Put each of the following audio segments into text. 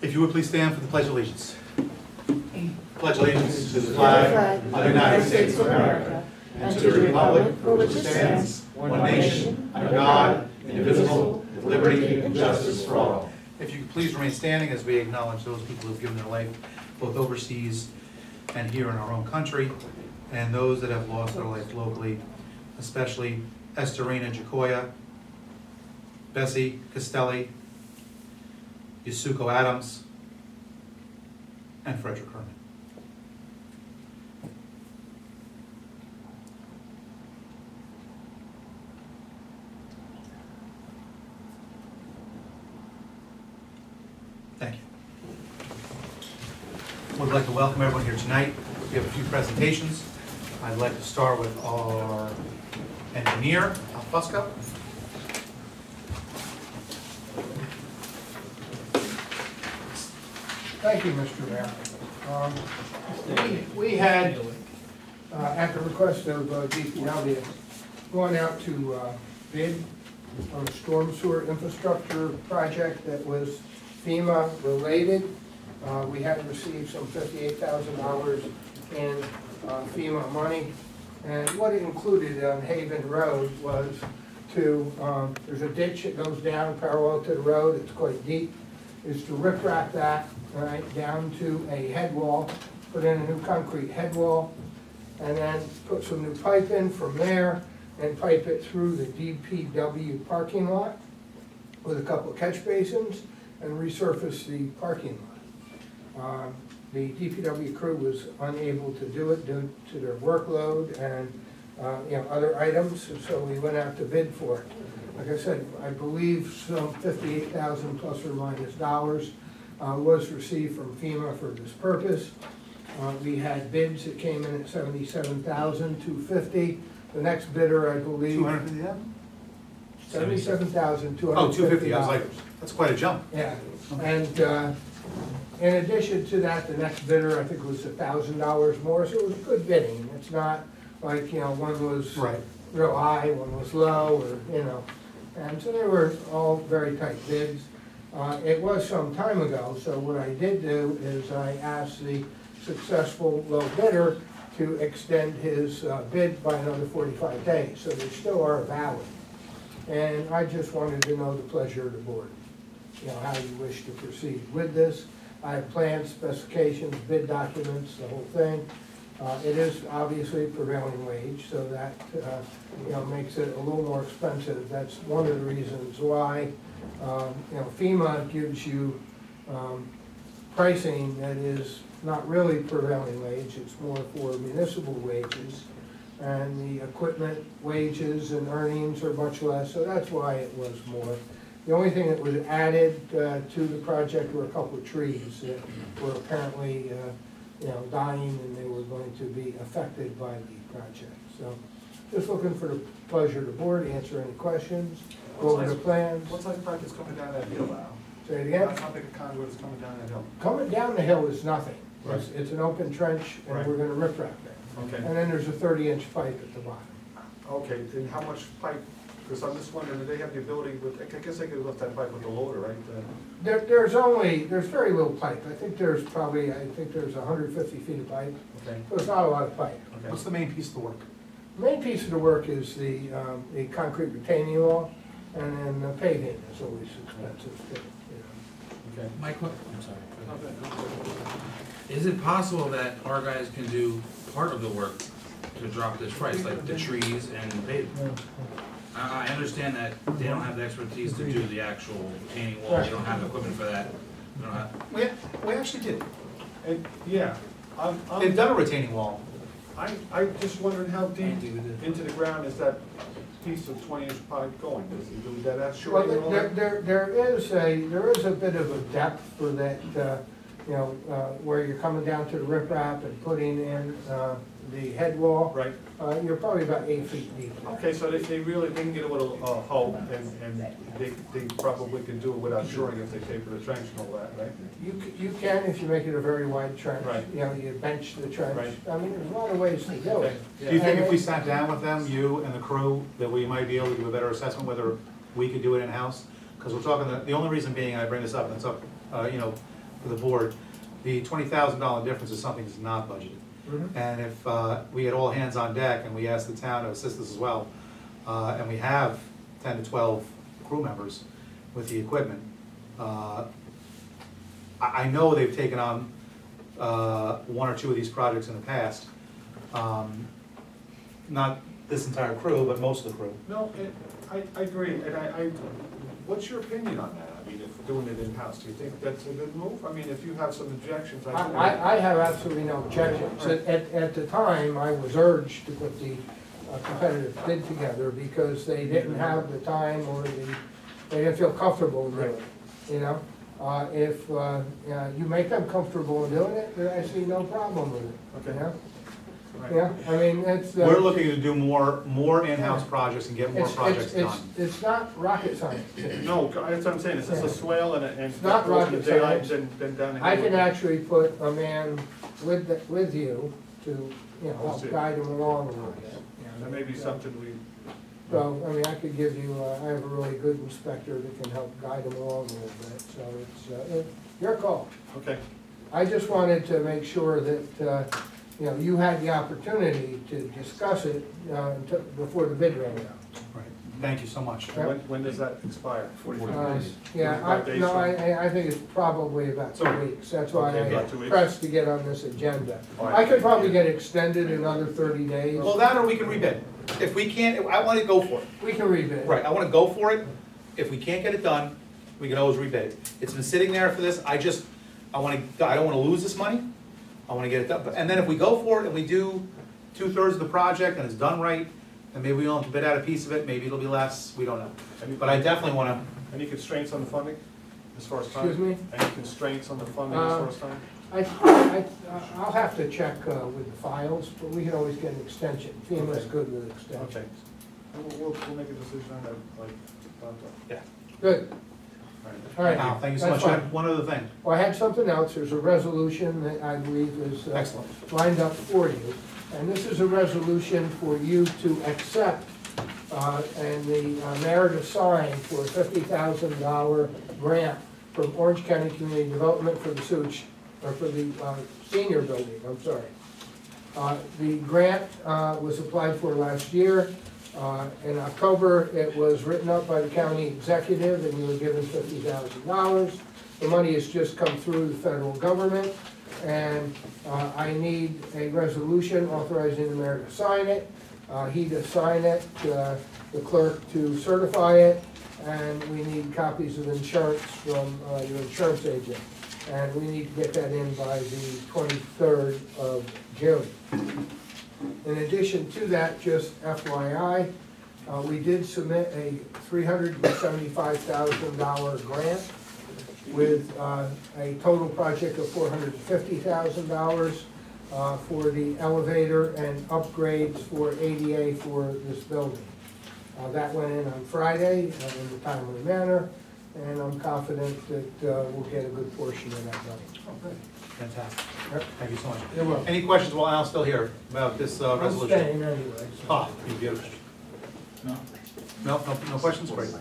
If you would please stand for the Pledge of Allegiance. Pledge allegiance to the flag of the United States of America and to the republic for which it stands, one nation, under God, indivisible, with liberty and justice for all. If you could please remain standing as we acknowledge those people who have given their life both overseas and here in our own country, and those that have lost their life locally, especially Estorina Jacoya, Bessie Castelli, Yasuko Adams, and Frederick Herman. Thank you. We'd like to welcome everyone here tonight. We have a few presentations. I'd like to start with our engineer, Al Fusco. Thank you, Mr. Mayor. We had, at the request of DPW, gone out to bid on a storm sewer infrastructure project that was FEMA related. We had received some $58,000 in FEMA money, and what it included on Haven Road was to, there's a ditch that goes down parallel to the road, it's quite deep, is to rip-wrap that right down to a head wall, put in a new concrete head wall, and then put some new pipe in from there and pipe it through the DPW parking lot with a couple of catch basins and resurface the parking lot. The DPW crew was unable to do it due to their workload and other items, so we went out to bid for it. Like I said, I believe some $58,000 plus or minus dollars was received from FEMA for this purpose. We had bids that came in at $77,250. The next bidder, I believe, $250,000? $77,250. Oh, $250. I was like, that's quite a jump. Yeah, and in addition to that, the next bidder, I think, was $1,000 more, so it was good bidding. It's not like, one was real high, one was low, or, and so they were all very tight bids. It was some time ago, so what I did do is I asked the successful low bidder to extend his bid by another 45 days, so they still are valid. And I just wanted to know the pleasure of the board, how you wish to proceed with this. I have plans, specifications, bid documents, the whole thing. It is obviously prevailing wage, so that makes it a little more expensive. That's one of the reasons why FEMA gives you pricing that is not really prevailing wage. It's more for municipal wages, and the equipment wages and earnings are much less, so that's why it was more. The only thing that was added to the project were a couple of trees that were apparently dying, and they were going to be affected by the project. So just looking for the pleasure of the board, answer any questions, go over the plans. What size pipe is coming down that hill, Al? Say it again? How big a conduit is coming down that hill? Coming down the hill is nothing. Right. It's an open trench, and Right. we're going to rip wrap it. Okay. And then there's a 30-inch pipe at the bottom. Okay, then how much pipe, because I'm just wondering, do they have the ability with, I guess they could lift that pipe with the loader, right? There's very little pipe. I think there's 150 feet of pipe. Okay. So it's not a lot of pipe. Okay. What's the main piece of the work? The main piece of the work is the concrete retaining wall, and then the paving is always expensive too. Okay. I'm sorry. Is it possible that our guys can do part of the work to drop this price, like the trees and the pavement? I understand that they don't have the expertise to do the actual retaining wall, they don't have the equipment for that. We don't have, We actually did. Yeah, They've done a retaining wall. I just wondering how deep into the ground is that piece of 20-inch pipe going? Does it do that short? Well, there is a bit of a depth for that, where you're coming down to the riprap and putting in the head wall. Right. You're probably about 8 feet deep. Okay, so they can get it with a hoe, and they probably can do it without shoring if they pay for the trench and all that, right? You can if you make it a very wide trench. Right. You bench the trench. Right. I mean, there's a lot of ways to do Okay. it. Do you think if we sat down with them, you and the crew, that we might be able to do a better assessment whether we could do it in-house? Because we're talking, the only reason being, I bring this up, and it's up, for the board. The $20,000 difference is something that's not budgeted. And if we had all hands on deck and we asked the town to assist us as well, and we have 10 to 12 crew members with the equipment, I know they've taken on one or two of these projects in the past. Not this entire crew, but most of the crew. No, I agree, and what's your opinion on that? I mean, if doing it in-house, do you think that's a good move? I mean, if you have some objections, I have absolutely no objections. At the time, I was urged to put the competitive bid together because they didn't have the time or they didn't feel comfortable doing it, you know? If you make them comfortable in doing it, I see no problem with it, you Okay. know? Right. Yeah, I mean, it's. We're looking to do more in-house projects and get more It's- projects done. It's not rocket science. No, that's what I'm saying, it's just a swale and It's not goes in rocket the daylight, science. then down the hill. I can actually put a man with you to, you know, help guide him along a little bit. That may be something we, So, I mean, I could give you, I have a really good inspector that can help guide him along a little bit, so it's your call. okay, I just wanted to make sure that, you know, you had the opportunity to discuss it before the bid ran out. Right. Thank you so much. Yeah. when does that expire? Yeah, 45 days no, from- I think it's probably about 2 weeks, that's why Okay, I about 2 weeks. pressed to get on this agenda. All right. I could probably get extended another 30 days. Well, that or we can rebid. If we can't, I want to go for it. We can rebid. Right, I want to go for it. If we can't get it done, we can always rebid it. It's been sitting there for this, I don't want to lose this money. I want to get it done. And then if we go for it and we do 2/3 of the project and it's done right, then maybe we'll have to bid out a piece of it, maybe it'll be less, we don't know. But I definitely want to, Any constraints on the funding, as far as time? Excuse me? Any constraints on the funding as far as time? I'll have to check with the files, but we can always get an extension. FEMA's Okay. good with Okay. extensions. We'll make a decision on that, like, yeah. Good, all right. Now, thank you so That's much. I fine. have one other thing. Well, I had something else. There's a resolution that I believe is Excellent. lined up for you. And this is a resolution for you to accept and the mayor to sign for a $50,000 grant from Orange County Community Development for the sewage, or for the senior building, I'm sorry. The grant was applied for last year. In October, it was written up by the county executive and you were given $50,000. The money has just come through the federal government and I need a resolution authorizing the mayor to sign it. He to sign it, the clerk to certify it, and we need copies of insurance from your insurance agent. And we need to get that in by the 23rd of June. In addition to that, just FYI, we did submit a $375,000 grant with a total project of $450,000 for the elevator and upgrades for ADA for this building. That went in on Friday in a timely manner, and I'm confident that we'll get a good portion of that money. Fantastic. Yep. Thank you so much. You're welcome. Any questions while Al's still here about this I'm resolution? staying anyway. so- Ah, you're beautiful. No? No questions? Great. Okay.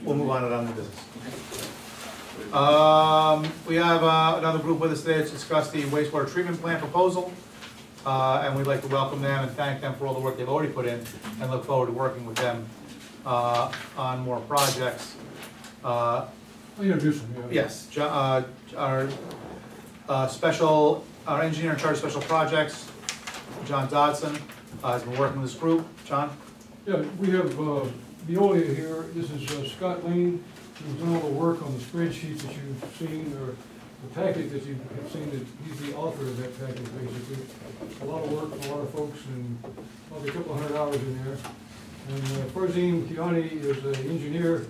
We'll move on to other business. We have another group with us today to discuss the wastewater treatment plant proposal. And we'd like to welcome them and thank them for all the work they've already put in and look forward to working with them on more projects. I'll introduce him, yeah. Yes, our engineer in charge of special projects, John Dodson, has been working with this group. John? Yeah, we have Veolia here. This is Scott Lane, who's done all the work on the spreadsheet that you've seen, or the packet that you have seen. That he's the author of that package, basically. A lot of work, a lot of folks, and probably a couple hundred hours in there. And Farzin Kiani is an engineer,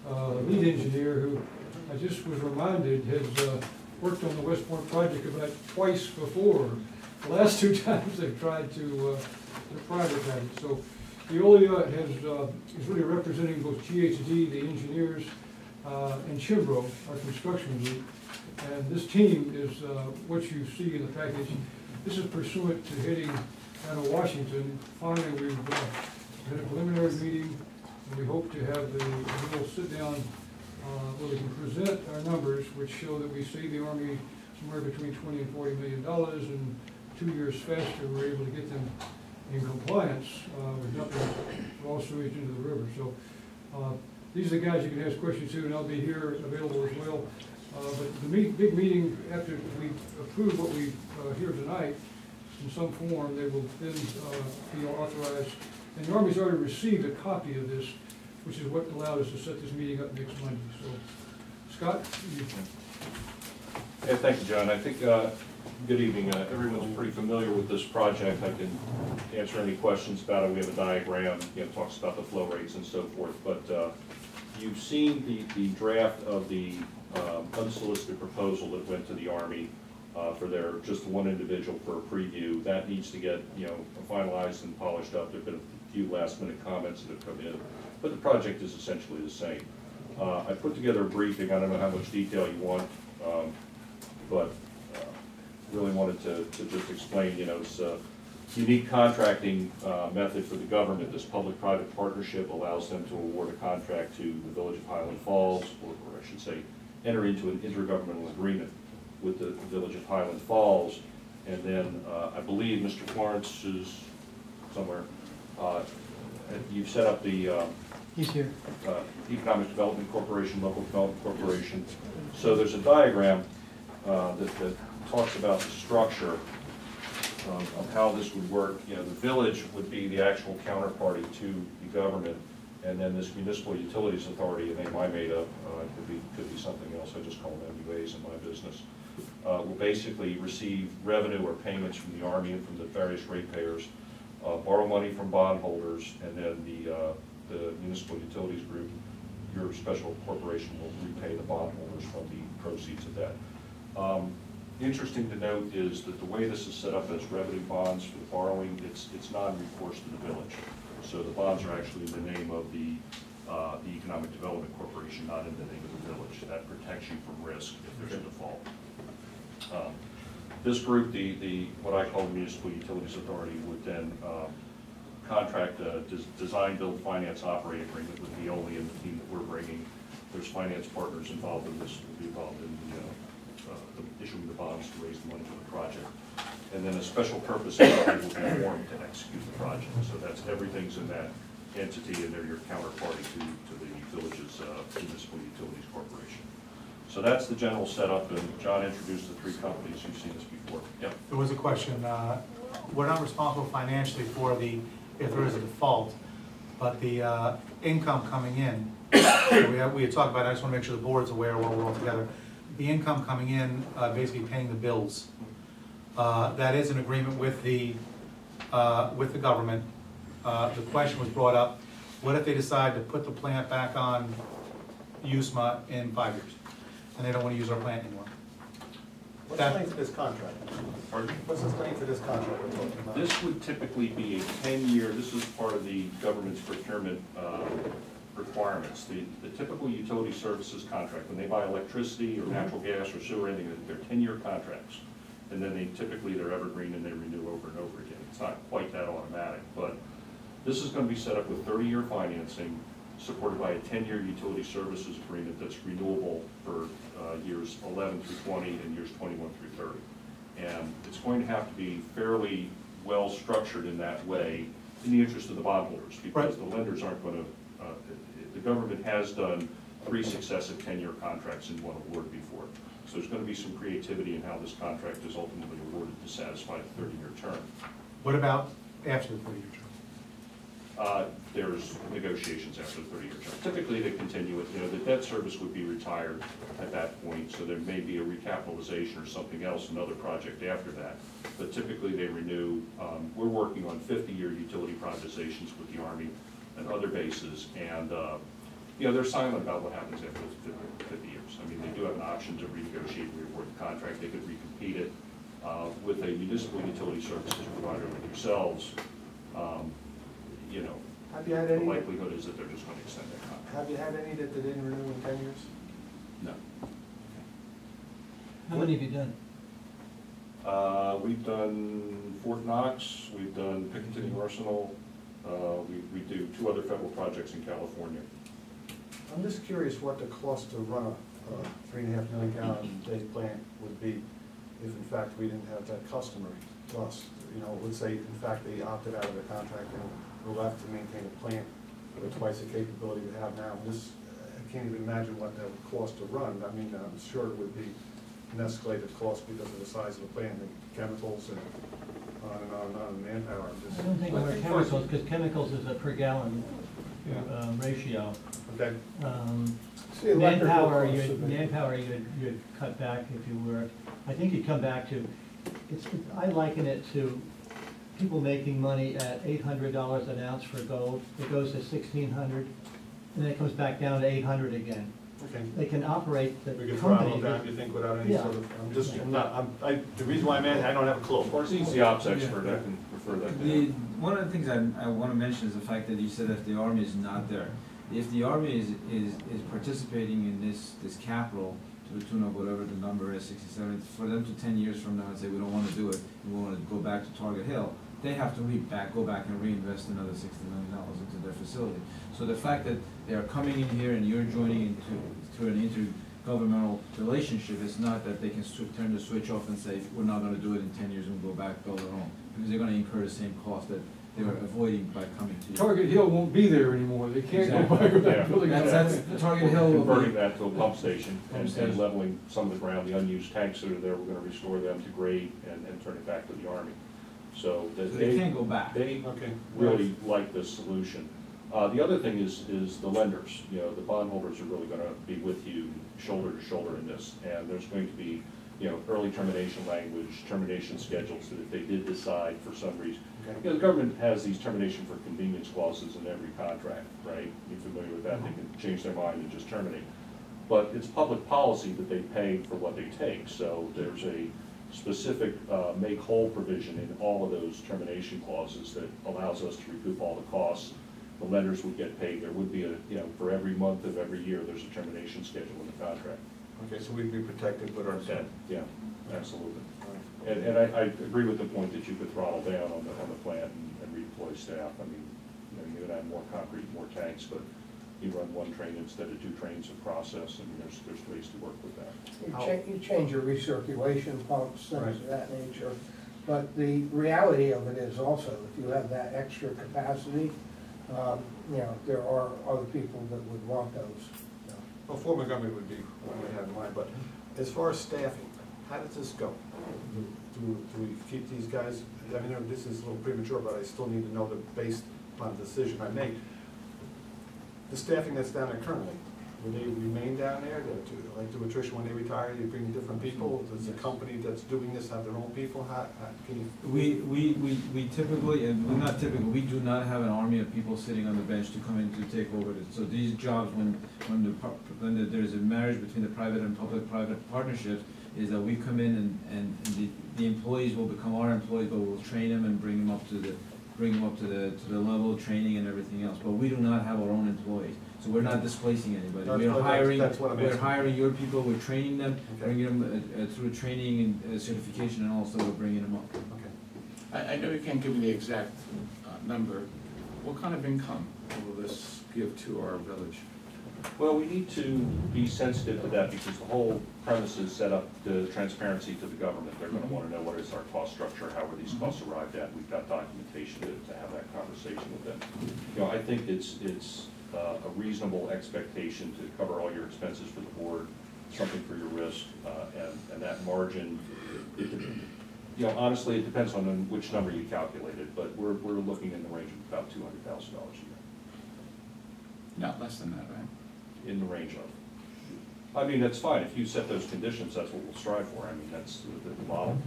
lead engineer, who I just was reminded has worked on the Westport project about twice before. The last two times they've tried to privatize it. So Veolia is really representing both GHD, the engineers, and Chimbro, our construction group. And this team is what you see in the package. This is pursuant to heading out of Washington. Finally, we've had a preliminary meeting, and we hope to have the real sit-down where we can present our numbers, which show that we save the Army somewhere between $20 and $40 million, and 2 years faster, we're able to get them in compliance with dumping raw sewage into the river. So these are the guys you can ask questions to, and I'll be here available as well. But the big meeting, after we approve what we hear tonight, in some form, they will then be authorized. And the Army's already received a copy of this, which is what allowed us to set this meeting up next Monday. So, Scott? Yeah, thank you, John. I think, good evening. Everyone's pretty familiar with this project. I can answer any questions about it. We have a diagram, talks about the flow rates and so forth. But you've seen the draft of the unsolicited proposal that went to the Army for their just one individual for a preview. That needs to get finalized and polished up. There have been a few last-minute comments that have come in, but the project is essentially the same. I put together a briefing. I don't know how much detail you want, but really wanted to just explain. It's a unique contracting method for the government. This public-private partnership allows them to award a contract to the Village of Highland Falls, or I should say, enter into an intergovernmental agreement with the Village of Highland Falls. And then I believe Mr. Florence is somewhere. You've set up the He's here. Economic Development Corporation, Local Development Corporation. So there's a diagram that talks about the structure of how this would work. The village would be the actual counterparty to the government, and then this Municipal Utilities Authority, a name I made up, could be something else, I just call them MUAs in my business, will basically receive revenue or payments from the Army and from the various ratepayers, borrow money from bondholders, and then the Municipal Utilities Group, your special corporation, will repay the bondholders from the proceeds of that. Interesting to note is that the way this is set up as revenue bonds for the borrowing, it's non-recourse to the village. So the bonds are actually in the name of the Economic Development Corporation, not in the name of the village. That protects you from risk if there's a default. This group, what I call the Municipal Utilities Authority, would then contract a design, build, finance, operate agreement with Veolia and the team that we're bringing. There's finance partners involved in this, will be involved in issuing the bonds to raise the money for the project. And then a special purpose entity will be formed to execute the project. So that's everything's in that entity, and they're your counterparty to the village's Municipal Utilities Corporation. So that's the general setup, and John introduced the three companies. You've seen this before. Yep. There was a question. We're not responsible financially for if there is a default, but the income coming in, we had talked about it. I just want to make sure the board's aware while we're all together. The income coming in, basically paying the bills. That is an agreement with the government. The question was brought up, what if they decide to put the plant back on USMA in 5 years, and they don't want to use our plant anymore? What's the length of this contract? Pardon? What's the length of this contract we're talking about? This would typically be a 10-year, this is part of the government's procurement requirements. The typical utility services contract, when they buy electricity or natural gas or sewer, anything, they're 10-year contracts. And then they're evergreen and they renew over and over again. It's not quite that automatic, but this is going to be set up with 30-year financing, supported by a 10-year utility services agreement that's renewable for years 11 through 20 and years 21 through 30. And it's going to have to be fairly well structured in that way in the interest of the bondholders, because the lenders aren't going to, the government has done 3 successive 10-year contracts in one award before. So there's going to be some creativity in how this contract is ultimately awarded to satisfy the 30-year term. What about after the 30-year term? There's negotiations after the 30-year term. Typically, they continue it. The debt service would be retired at that point, so there may be a recapitalization or something else, another project after that. But typically, they renew. We're working on 50-year utility privatizations with the Army and other bases, and they're silent about what happens after 50 years. I mean, they do have an option to renegotiate, re-award the contract. They could recompete it with a municipal utility services provider like yourselves. Have you had The any? likelihood is that they're just going to extend their contract. Have you had any that they didn't renew in 10 years? No. How many have you done? We've done Fort Knox, we've done Pickens Arsenal, we do 2 other federal projects in California. I'm just curious what the cost to run a 3.5 million gallon a day plant would be if in fact we didn't have that customer plus. You know, let's say in fact they opted out of the contract and were left to maintain a plant with twice the capability we have now. I can't even imagine what that would cost to run. I mean, I'm sure it would be an escalated cost because of the size of the plant, the chemicals and on and on and on, and manpower. I don't think we're chemicals, because chemicals is a per gallon Yeah. ratio. Okay. It's the electrical Manpower, cost of it. you'd cut back if you were, I think you'd come back to, I liken it to people making money at $800 an ounce for gold. It goes to 1,600, and then it comes back down to 800 again. Okay. They can operate the We could throttle company. down, you think, without any Yeah. sort of, the reason why I'm at, I don't have a clue. Of course, he's the ops expert, I can refer that to him. One of the things I want to mention is the fact that you said that the Army is not there. If the Army is participating in this capital to the tune of whatever the number is, 67, for them to 10 years from now and say, we don't want to do it, we want to go back to Target Hill, they have to go back and reinvest another $60 million into their facility. So the fact that they are coming in here and you're joining into an intergovernmental relationship, it's not that they can turn the switch off and say, we're not going to do it in 10 years and go back, build our own, because they're going to incur the same cost that they were avoiding by coming to you. Target Hill won't be there anymore, they can't go back with Yeah. that building. That's the Target Hill will Converting be, that to a pump station and leveling some of the ground, the unused tanks that are there, we're gonna restore them to grade and turn it back to the Army. So so they can't go back. They Okay. really like this solution. The other thing is the lenders, you know, the bondholders are really gonna be with you shoulder to shoulder in this. And there's going to be, you know, early termination language, termination schedules, that if they did decide for some reason. Okay. You know, the government has these termination for convenience clauses in every contract, right? You're familiar with that, they can change their mind and just terminate. But it's public policy that they pay for what they take, so there's a specific make whole provision in all of those termination clauses that allows us to recoup all the costs. The lenders would get paid, there would be a, you know, for every month of every year, there's a termination schedule in the contract. Okay, so we'd be protected with our debt. Yeah, absolutely. And I agree with the point that you could throttle down on the plant and redeploy staff. I mean, you know, you're gonna have more concrete, more tanks, but you run one train instead of 2 trains of process, and there's ways to work with that. You change your recirculation pumps, things Right. of that nature. But the reality of it is also, if you have that extra capacity, you know, there are other people that would want those. Well, Fort Montgomery would be what we have in mind, but as far as staffing, how does this go? Do we keep these guys, I mean, this is a little premature, but I still need to know that based upon the decision I make, the staffing that's down there currently, will they remain down there, like do attrition when they retire, you bring different people? Does the company that's doing this have their own people? How can you? We typically, and we're not typical, we do not have an army of people sitting on the bench to come in to take over it. So these jobs, when there's a marriage between the private and public-private partnerships, is that we come in and the employees will become our employees, but we'll train them and bring them up to the level of training and everything else. But we do not have our own employees. So we're not displacing anybody. That's what I'm We're asking. hiring your people, we're training them, Okay. bringing them through training and certification, and also we're bringing them up. Okay. I know you can't give me the exact number. What kind of income will this give to our village? Well, we need to be sensitive to that because the whole premise is set up to transparency to the government. They're gonna wanna know what is our cost structure, how are these costs arrived at. We've got documentation to have that conversation with them. You know, I think it's a reasonable expectation to cover all your expenses for the board, something for your risk, and that margin, you know, honestly, it depends on which number you calculated, but we're looking in the range of about $200,000 a year. Not less than that, right? In the range of. I mean, that's fine, if you set those conditions, that's what we'll strive for, I mean, that's the model.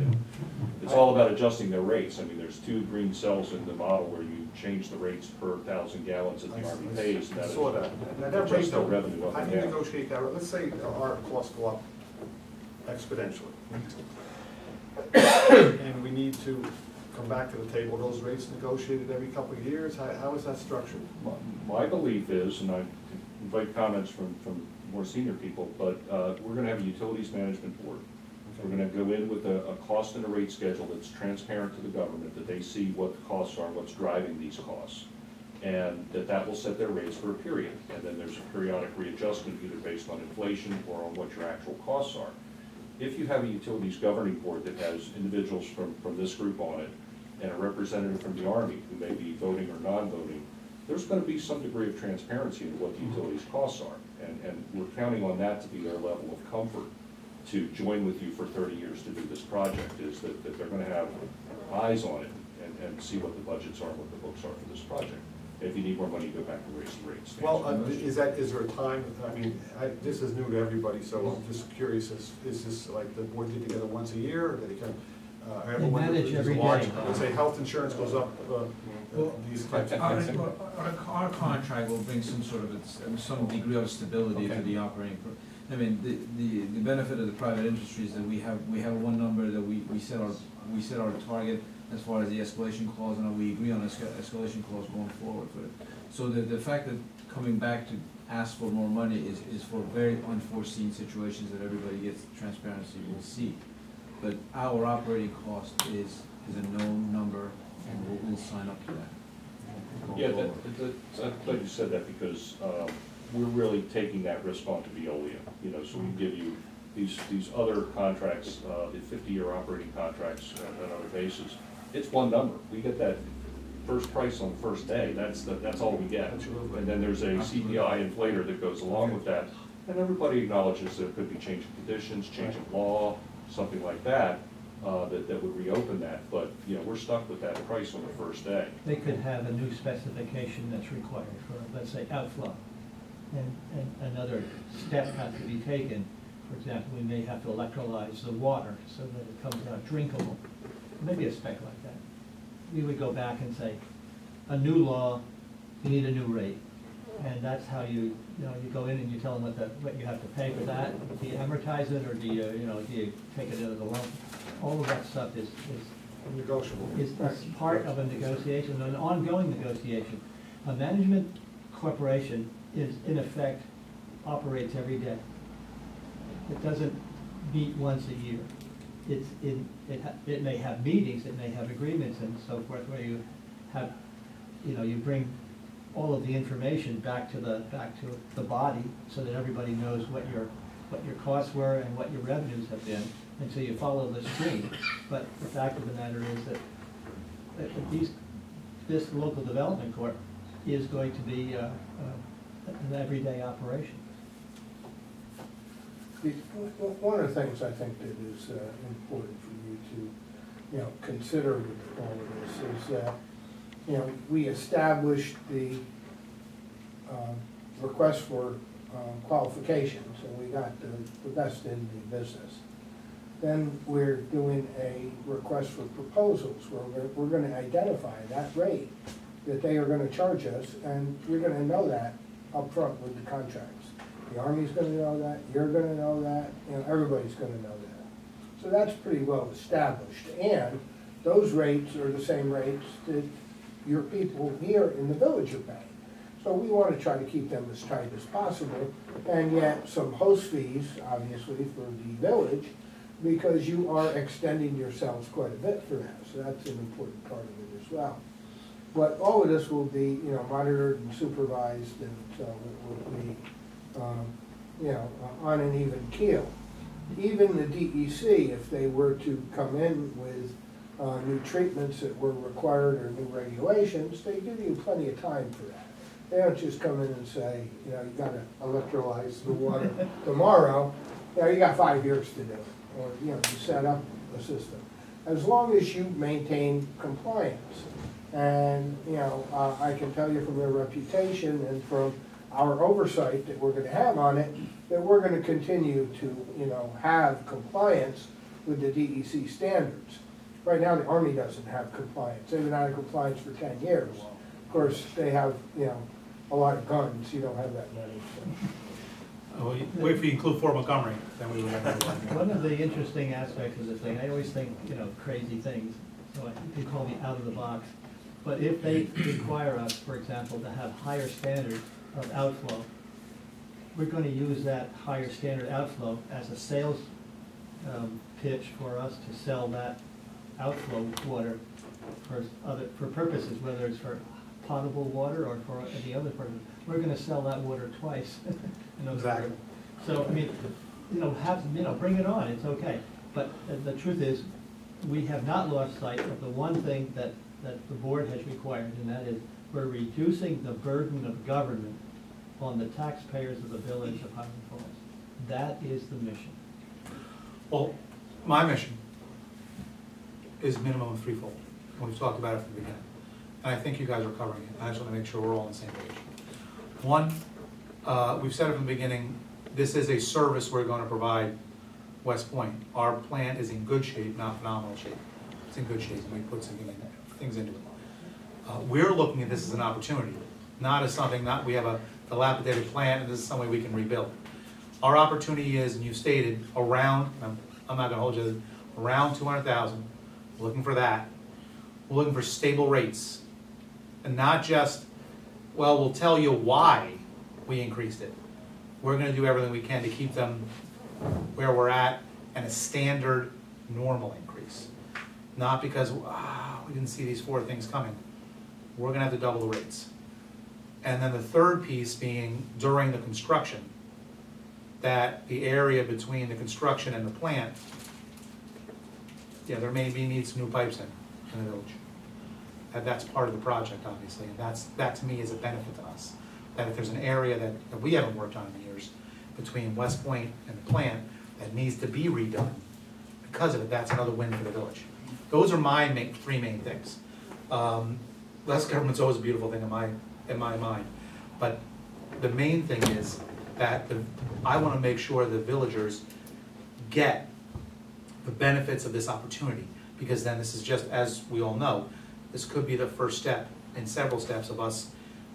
It's all about adjusting their rates, I mean, there's 2 green cells in the model where you change the rates per 1,000 gallons that the Army pays, and I that saw that. Now, that rate, adjusts their though, revenue up how and do you down. negotiate that? Let's say our costs go up exponentially. And we need to come back to the table, those rates negotiated every couple of years? How is that structured? My belief is, and I invite comments from more senior people, but we're gonna have a utilities management board. We're gonna go in with a cost and a rate schedule that's transparent to the government, that they see what the costs are, what's driving these costs. and that will set their rates for a period. And then there's a periodic readjustment either based on inflation or on what your actual costs are. If you have a utilities governing board that has individuals from this group on it and a representative from the Army who may be voting or non-voting, there's going to be some degree of transparency into what the utilities costs are. And we're counting on that to be their level of comfort to join with you for 30 years to do this project, is that they're going to have eyes on it and see what the budgets are and what the books are for this project. If you need more money, go back and raise the rates. Well, is there a time, I mean, this is new to everybody, so I'm just curious, is this like the board get together once a year, or do they kind of, everyone, manage there's a every large, day. let's say health insurance goes up, these types of things? Our contract will bring some sort of, some degree of stability to Okay. the operating. I mean, the benefit of the private industry is that we have one number that we set our target as far as the escalation clause, and we agree on escalation clause going forward for it. So the fact that coming back to ask for more money is for very unforeseen situations that everybody gets transparency will see. But our operating cost is a known number, and we'll sign up to that. Yeah, I'm glad you said that, because we're really taking that risk on to Veolia. You know, so we give you these other contracts, the 50-year operating contracts on other bases. It's one number. We get that first price on the first day. That's all we get. And then there's a CPI inflator that goes along with that. And everybody acknowledges there could be changing conditions, changing law, something like that, that would reopen that. But, you know, we're stuck with that price on the first day. They could have a new specification that's required for, let's say, outflow. And another step has to be taken. For example, we may have to electrolyze the water so that it comes out drinkable. Maybe a spec like that. We would go back and say, a new law, you need a new rate. And that's how you go in and you tell them what you have to pay for that. Do you amortize it, or do you take it out of the loan? All of that stuff is Negotiable. is part of a negotiation, an ongoing negotiation. A management corporation is, in effect, operates every day. It doesn't meet once a year. It may have meetings, it may have agreements and so forth, where you have, you bring all of the information back to the body, so that everybody knows what your costs were and what your revenues have been, and so you follow the stream. But the fact of the matter is that this local development corp is going to be an everyday operation. One of the things I think that is important for you to, consider with all of this is that, we established the request for qualifications, and we got the best in the business. Then we're doing a request for proposals where we're going to identify that rate that they are going to charge us, and you're going to know that up front with the contracts. The Army's going to know that, you're going to know that, everybody's going to know that. So that's pretty well established, and those rates are the same rates that your people here in the village are paying. So we want to try to keep them as tight as possible, and yet some host fees, obviously, for the village, because you are extending yourselves quite a bit for that. So that's an important part of it as well. But all of this will be, monitored and supervised, and so it will be, on an even keel. Even the DEC, if they were to come in with new treatments that were required or new regulations, they give you plenty of time for that. They don't just come in and say, you gotta electrolyze the water tomorrow. You got 5 years to do it, or, to set up a system. As long as you maintain compliance. And, I can tell you from their reputation and from our oversight that we're gonna have on it, that we're gonna continue to, have compliance with the DEC standards. Right now, the Army doesn't have compliance. They've been out of compliance for 10 years. Of course, they have, a lot of guns. You don't have that many. So. Well, wait if you include Fort Montgomery, then we would have that. One of the interesting aspects of the thing, I always think, crazy things, so you can call me out of the box. But if they require us, for example, to have higher standards of outflow, we're going to use that higher standard outflow as a sales pitch for us to sell that outflow water for purposes, whether it's for potable water or for the other part of it. We're gonna sell that water twice. in those Exactly. areas. So, I mean, bring it on, it's okay. But the truth is, we have not lost sight of the one thing that the board has required, and that is we're reducing the burden of government on the taxpayers of the village of Highland Falls. That is the mission. Well, my mission is minimum of threefold. We've talked about it from the beginning. And I think you guys are covering it. I just want to make sure we're all on the same page. One, we've said it from the beginning, this is a service we're going to provide West Point. Our plant is in good shape, not phenomenal shape. It's in good shape, and we put some things into it. We're looking at this as an opportunity, not as something, not we have a dilapidated plant and this is some way we can rebuild. Our opportunity is, and you stated, around, I'm not gonna hold you, around 200,000, we're looking for that. We're looking for stable rates. And not just, well, we'll tell you why we increased it. We're gonna do everything we can to keep them where we're at and a standard normal increase. Not because, we didn't see these four things coming. We're gonna have to double the rates. And then the third piece being during the construction, that the area between the construction and the plant, there may be needs some new pipes in the village. And that's part of the project, obviously, and that to me is a benefit to us. That if there's an area that we haven't worked on in years between West Point and the plant that needs to be redone, because of it, that's another win for the village. Those are my three main things. Less government's always a beautiful thing in my mind, but the main thing is that I want to make sure the villagers get the benefits of this opportunity, because then this is just, as we all know, this could be the first step in several steps of us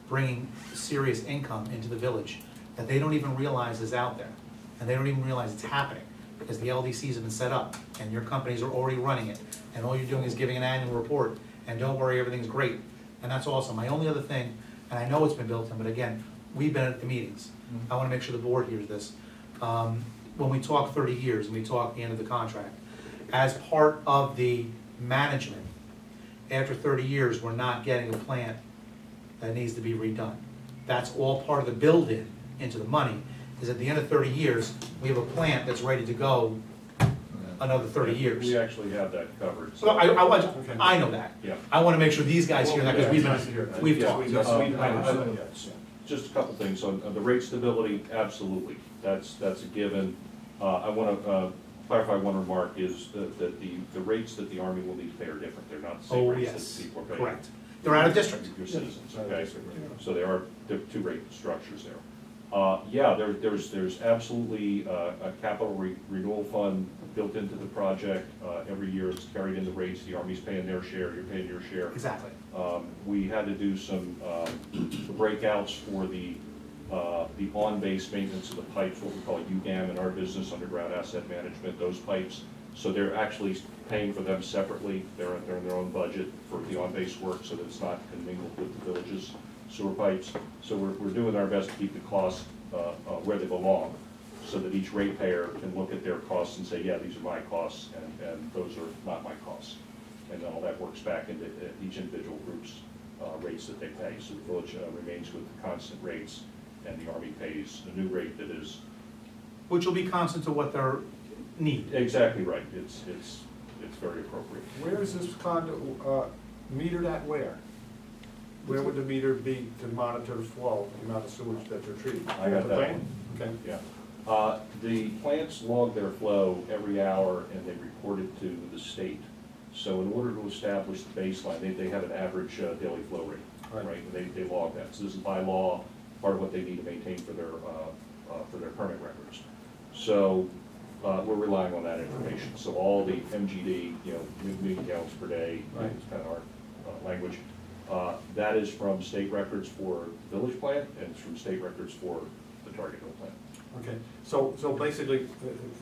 bringing serious income into the village that they don't even realize is out there, and they don't even realize it's happening, because the LDCs have been set up, and your companies are already running it, and all you're doing is giving an annual report, and don't worry, everything's great, and that's awesome. My only other thing, and I know it's been built in, but again, we've been at the meetings. I want to make sure the board hears this. When we talk 30 years, and we talk the end of the contract, as part of the management, after 30 years, we're not getting a plant that needs to be redone. That's all part of the build-in into the money, is at the end of 30 years, we have a plant that's ready to go another 30 years. We actually have that covered. So I know that. Yeah. I want to make sure these guys hear that, because we've talked. Just a couple things on the rate stability, absolutely, that's a given. I want to clarify one remark is that the rates that the Army will need to pay are different. They're not the same rates that people are paying. Correct. They're out of district. Your citizens, okay? So there are two rate structures there. There's absolutely a capital renewal fund built into the project. Every year it's carried in the rates. The Army's paying their share, you're paying your share. Exactly. We had to do some breakouts for the on-base maintenance of the pipes, what we call UGAM in our business, Underground Asset Management, those pipes. So they're actually paying for them separately. They're in their own budget for the on-base work so that it's not commingled with the village's sewer pipes. So we're doing our best to keep the costs where they belong, so that each ratepayer can look at their costs and say, yeah, these are my costs, and those are not my costs. And then all that works back into each individual group's rates that they pay. So the village remains with the constant rates, and the Army pays a new rate that is... Which will be constant to what their need. Exactly right. It's very appropriate. Where is this condo metered at where? Where would the meter be to monitor the flow, the amount of sewage that you're treating? I got that Plant? one. Okay. Yeah. The plants log their flow every hour and they report it to the state. So in order to establish the baseline, they have an average daily flow rate, right? And they log that. So this is by law, part of what they need to maintain for their permit records. So we're relying on that information. So all the MGD, million gallons per day, is kind of our language. That is from state records for the village plant, and it's from state records for the Target Hill plant. Okay, so basically,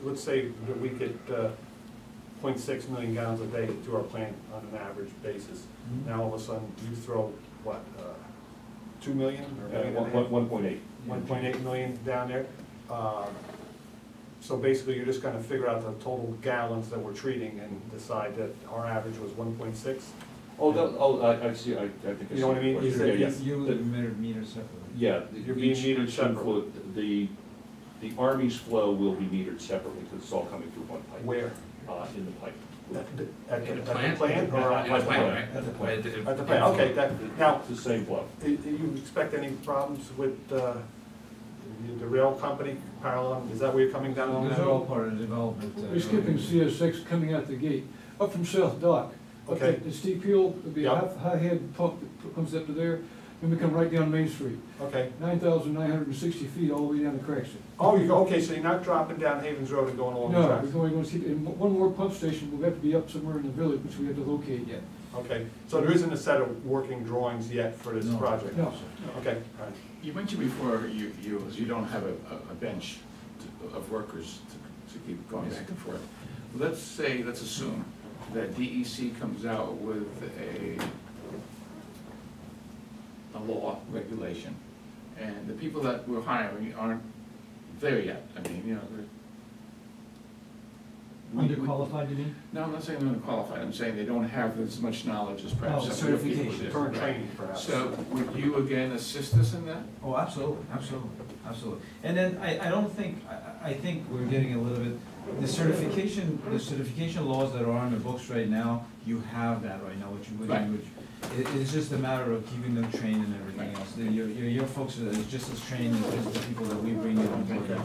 let's say that we get 0.6 million gallons a day to our plant on an average basis. Now all of a sudden, you throw, what, 2 million? Or 1.8. 1.8 million down there. So basically, you're just gonna figure out the total gallons that we're treating and decide that our average was 1.6? I see, I think I see. You know what I the mean? question. You said Yeah, You will The- be metered separately. Yeah, You're being each metered two separately. flow, the Army's flow will be metered separately, because it's all coming through one pipe. Where? In the pipe. At In the the plant? plant or In the at the plant, plant? right? At the plant. At At the plant, okay, now, It's the same flow. do you expect any problems with the rail company parallel? Is that where you're coming down along Those that? are all part of the development. We're skipping CS6 coming out the gate, up from South Dock. Up Okay. The steep hill, there'll be a Yep. high head pump that comes up to there, then we come right down Main Street. Okay. 9,960 feet all the way down to Craigson. Oh, you go, okay, so you're not dropping down Havens Road and going along the No, tracks? we're going to keep, and one more pump station will have to be up somewhere in the village, which we have to locate yet. Okay, so there isn't a set of working drawings yet for this No. project? No. Okay, all right. You mentioned before you don't have a bench of workers to keep going back and forth. Let's assume that DEC comes out with a law, regulation, and the people that we're hiring aren't there yet. I mean, you know, Underqualified, you mean? no, I'm not saying they're unqualified, I'm saying they don't have as much knowledge as perhaps Oh, some of the people certification, do. Current Right. training perhaps? So would you again assist us in that? Oh, absolutely, absolutely, absolutely. And then I don't think, I think we're getting a little bit, the certification laws that are on the books right now, you have that right now, Right. it's just a matter of keeping them trained and everything else. Your folks are just as trained as the people that we bring in on board.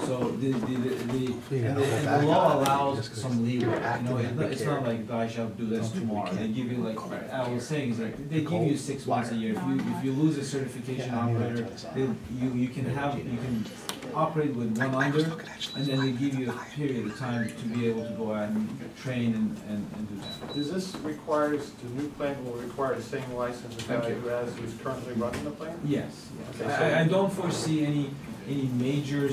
So and the law allows some leeway, you know, it's not like thou shalt do this tomorrow. They give you like, I was saying, is like, they give you 6 months a year. If you lose a certification operator, you can operate with one under, and then they give you a period of time to be able to go out and train and do that. Does this requires, the new plant will require the same license as Thank you. as who's currently running the plant? Yes, Okay, yes. so- I don't foresee any major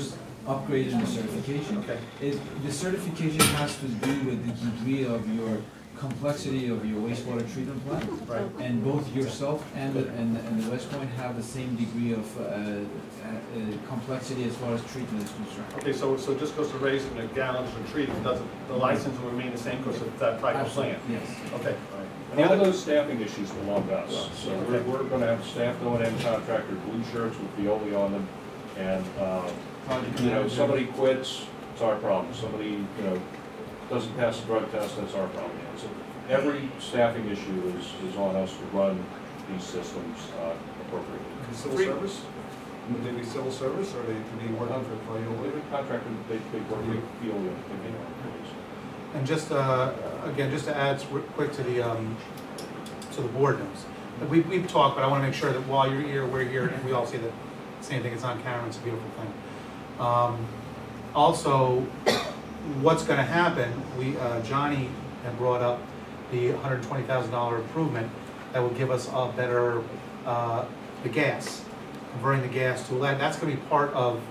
upgrade in the certification. Okay. The certification has to do with the degree of your complexity of your wastewater treatment plant. Right. And both yourself and the West Point have the same degree of complexity as far as treatment is concerned. Okay, so it just goes to raising the gallons and treatment, doesn't, the license will remain the same because of that type of plant? Yes. Okay, all right. And all those staffing issues belong to us. So we're gonna have staff going in, contractor, blue shirts with Veolia on them. And, you know, somebody quits, it's our problem. Somebody, you know, doesn't pass the drug test, that's our problem. So every staffing issue is on us to run these systems appropriately. Civil service? Would they be civil service or they be working for They Veolia? would contract, they work with Veolia. they do. And just, again, just to add quick to the board notes. We've talked, but I want to make sure that while you're here, we're here, and we all see the same thing. It's on camera, it's a beautiful thing. Also, what's going to happen, Johnny had brought up the $120,000 improvement that will give us a better, the gas, converting the gas to lead. That's going to be part of,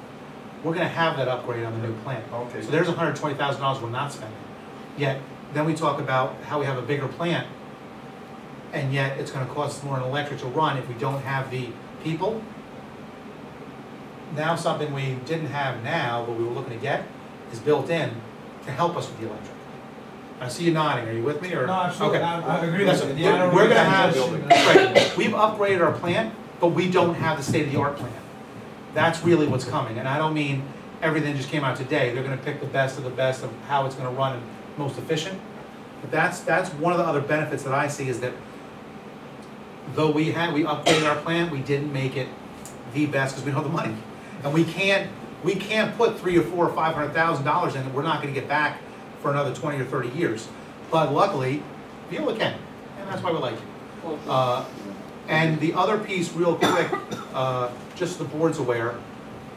we're going to have that upgrade on the new plant. Okay. So there's $120,000 we're not spending. Yet, then we talk about how we have a bigger plant, and yet it's gonna cost more in electric to run if we don't have the people. Now something we didn't have now, but we were looking to get, is built in to help us with the electric. I see you nodding, are you with me, or? No, absolutely, Okay. I agree with Listen, you. Yeah, we're gonna have, Right. right, we've upgraded our plant, but we don't have the state-of-the-art plant. That's really what's coming, and I don't mean everything just came out today. They're gonna pick the best of how it's gonna run and most efficient. But that's one of the other benefits that I see, is that though we upgraded our plant, we didn't make it the best because we don't have the money. And we can't put $300,000 or $400,000 or $500,000 in that we're not gonna get back for another 20 or 30 years. But luckily, Veolia can, and that's why we like it. And the other piece, real quick, just so the board's aware,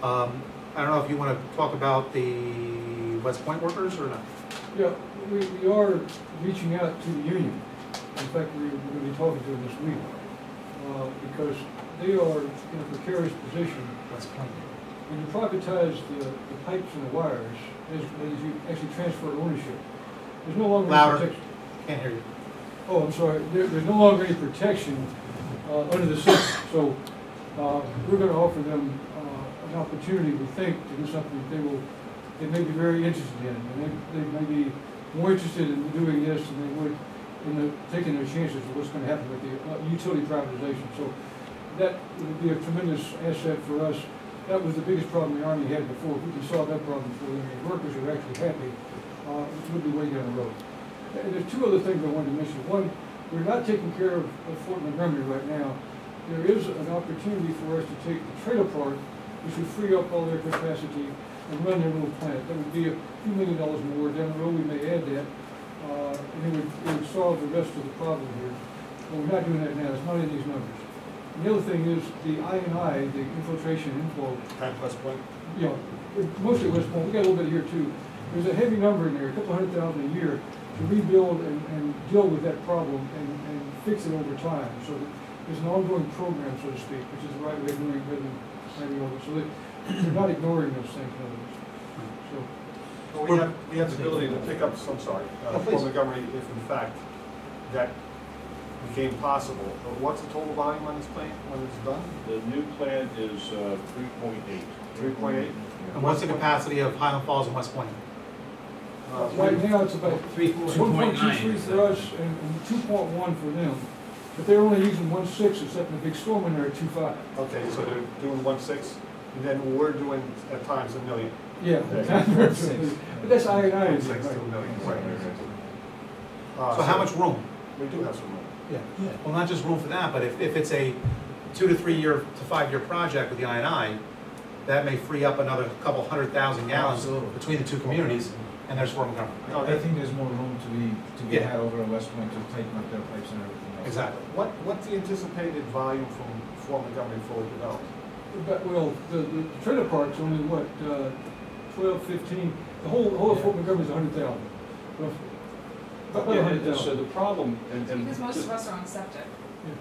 I don't know if you want to talk about the West Point workers or not? Yeah, we are reaching out to the union. In fact, we're going to be talking to them this week, because they are in a precarious position. West Point. When you privatize the pipes and the wires, as you actually transfer ownership, there's no longer any Louder. protection. Can't hear you. Oh, I'm sorry, there's no longer any protection under the system. So we're going to offer them an opportunity, we think, to do something that they may be very interested in. And they may be more interested in doing this than they would taking their chances of what's gonna happen with the utility privatization. So that would be a tremendous asset for us. That was the biggest problem the Army had before. If we can solve that problem for them, the workers are actually happy, we'll be way down the road. And there's two other things I wanted to mention. One, we're not taking care of Fort Montgomery right now. There is an opportunity for us to take the trailer park, which would free up all their capacity and run their little plant. That would be a few $1 million more. Down the road, we may add that, and it would solve the rest of the problem here. But we're not doing that now. It's not in these numbers. And the other thing is the I&I, the infiltration inflow. At West Point? You know, mostly West Point. We got a little bit here too. There's a heavy number in there, a couple $100,000 a year, to rebuild and deal with that problem and fix it over time. So that there's an ongoing program, so to speak, which is the right way of doing it, rather than handing over. So that they're not ignoring those things, in other words. So. Well, we have the ability to pick up, I'm sorry, please. Fort Montgomery if in fact that became possible. What's the total volume on this plant when it's done? The new plant is 3.8. 3.8? And what's the capacity of Highland Falls and West Point? Right now, it's about 2.9 1.23 for us and 2.1 for them. But they're only using 1.6, except in a big storm in there at 2.5. Okay, so they're doing 1.6, and then we're doing at times 1 million. Yeah, Okay. but that's I&I. 1.6 to 1 million, right. So how much room? We do have some room. Yeah. Well, not just room for that, but if it's a 2 to 3 year to 5 year project with the I&I, that may free up another couple 100,000 gallons Absolutely. between the two communities, and there's Fort Montgomery. No, I think there's more room to be Yeah. had over in West Point to tighten up their pipes and everything else. Exactly. What's the anticipated volume from Fort Montgomery fully developed? But, well, the trailer park's only what, 12, 15, the whole of Fort Montgomery's 100,000. roughly. About Yeah, 100,000. so the problem, and Because most of us are on septic.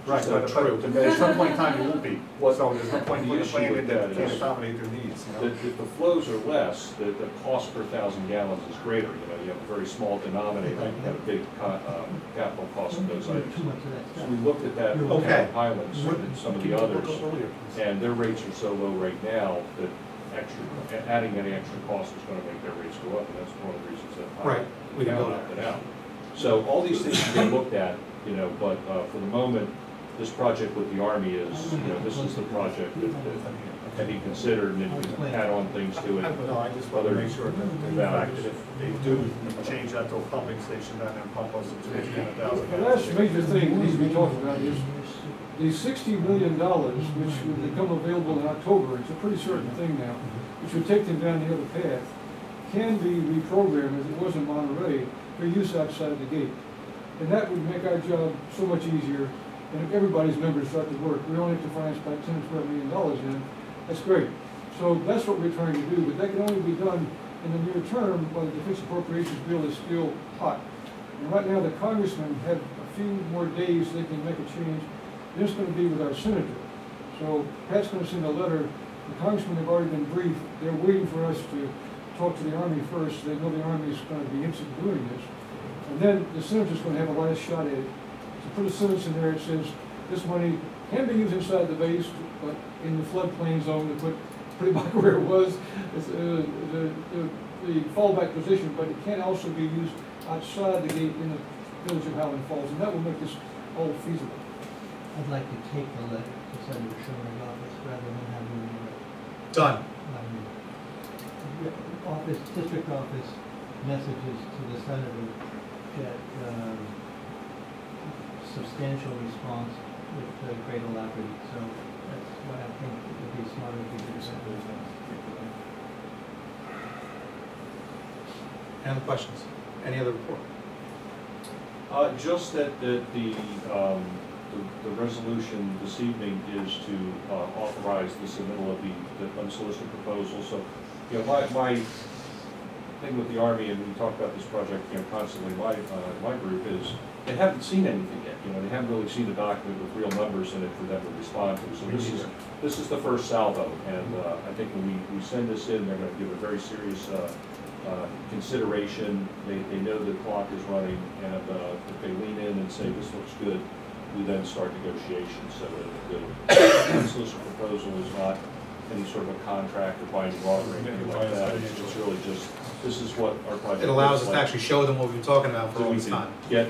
Right, So but at some point in time, it won't be. So there's no point in The putting a issue plan with in that that can't is- accommodate their needs, you know? if the flows are less, the cost per 1,000 gallons is greater. You know, you have a very small denominator, you have a big capital cost of those items. Too much of that So stuff. we looked at that with Okay. Town Highlands and some of the others, and their rates are so low right now that adding any extra cost is gonna make their rates go up, and that's one of the reasons that Right, we can build opted out. So all these things have been looked at, you know, but for the moment, this project with the Army is, you know, this is the project that can be considered, and if you can add on things to it. No, I just want to make sure that, in fact, that if they do change that to a pumping station, then pump us to 15,000. The last major thing that needs to be talked about is the $60 million, which would become available in October, it's a pretty certain thing now, which would take them down the other path, can be reprogrammed, as it was in Monterey, for use outside the gate. And that would make our job so much easier, and if everybody's numbers start to work, we only have to finance about $10 or $12 million in, that's great. So that's what we're trying to do, but that can only be done in the near term while the defense appropriations bill is still hot. And right now, the congressmen have a few more days they can make a change. Then it's going to be with our senator. So Pat's going to send a letter. The congressmen have already been briefed. They're waiting for us to talk to the Army first. They know the Army is going to be interested in doing this. And then the senator's going to have a last shot at it. To put a sentence in there, it says this money can be used inside the base, but in the floodplain zone, to put it back where it was, it's, the fallback position, but it can also be used outside the gate in the village of Highland Falls, and that will make this all feasible. I'd like to take the letter to Senator Schumer's office rather than having Done. district office messages to the senator get substantial response with great alacrity. So that's why I think it would be smarter if we did that. Any other questions? Any other report? Just that the resolution this evening is to authorize the submittal of the unsolicited proposal. So, you know, my thing with the Army, and we talk about this project, you know, constantly in my group, is they haven't seen anything yet. You know, they haven't really seen the document with real numbers in it for them to respond to. So this is the first salvo, and I think when we send this in, they're going to give a very serious consideration. They know the clock is running, and if they lean in and say this looks good, we then start negotiations. So the unsolicited proposal is not any sort of a contract or binding offer or anything like that. It's really just, this is what our project It allows us looks to like. actually show them what we've been talking about for So all we this can time. get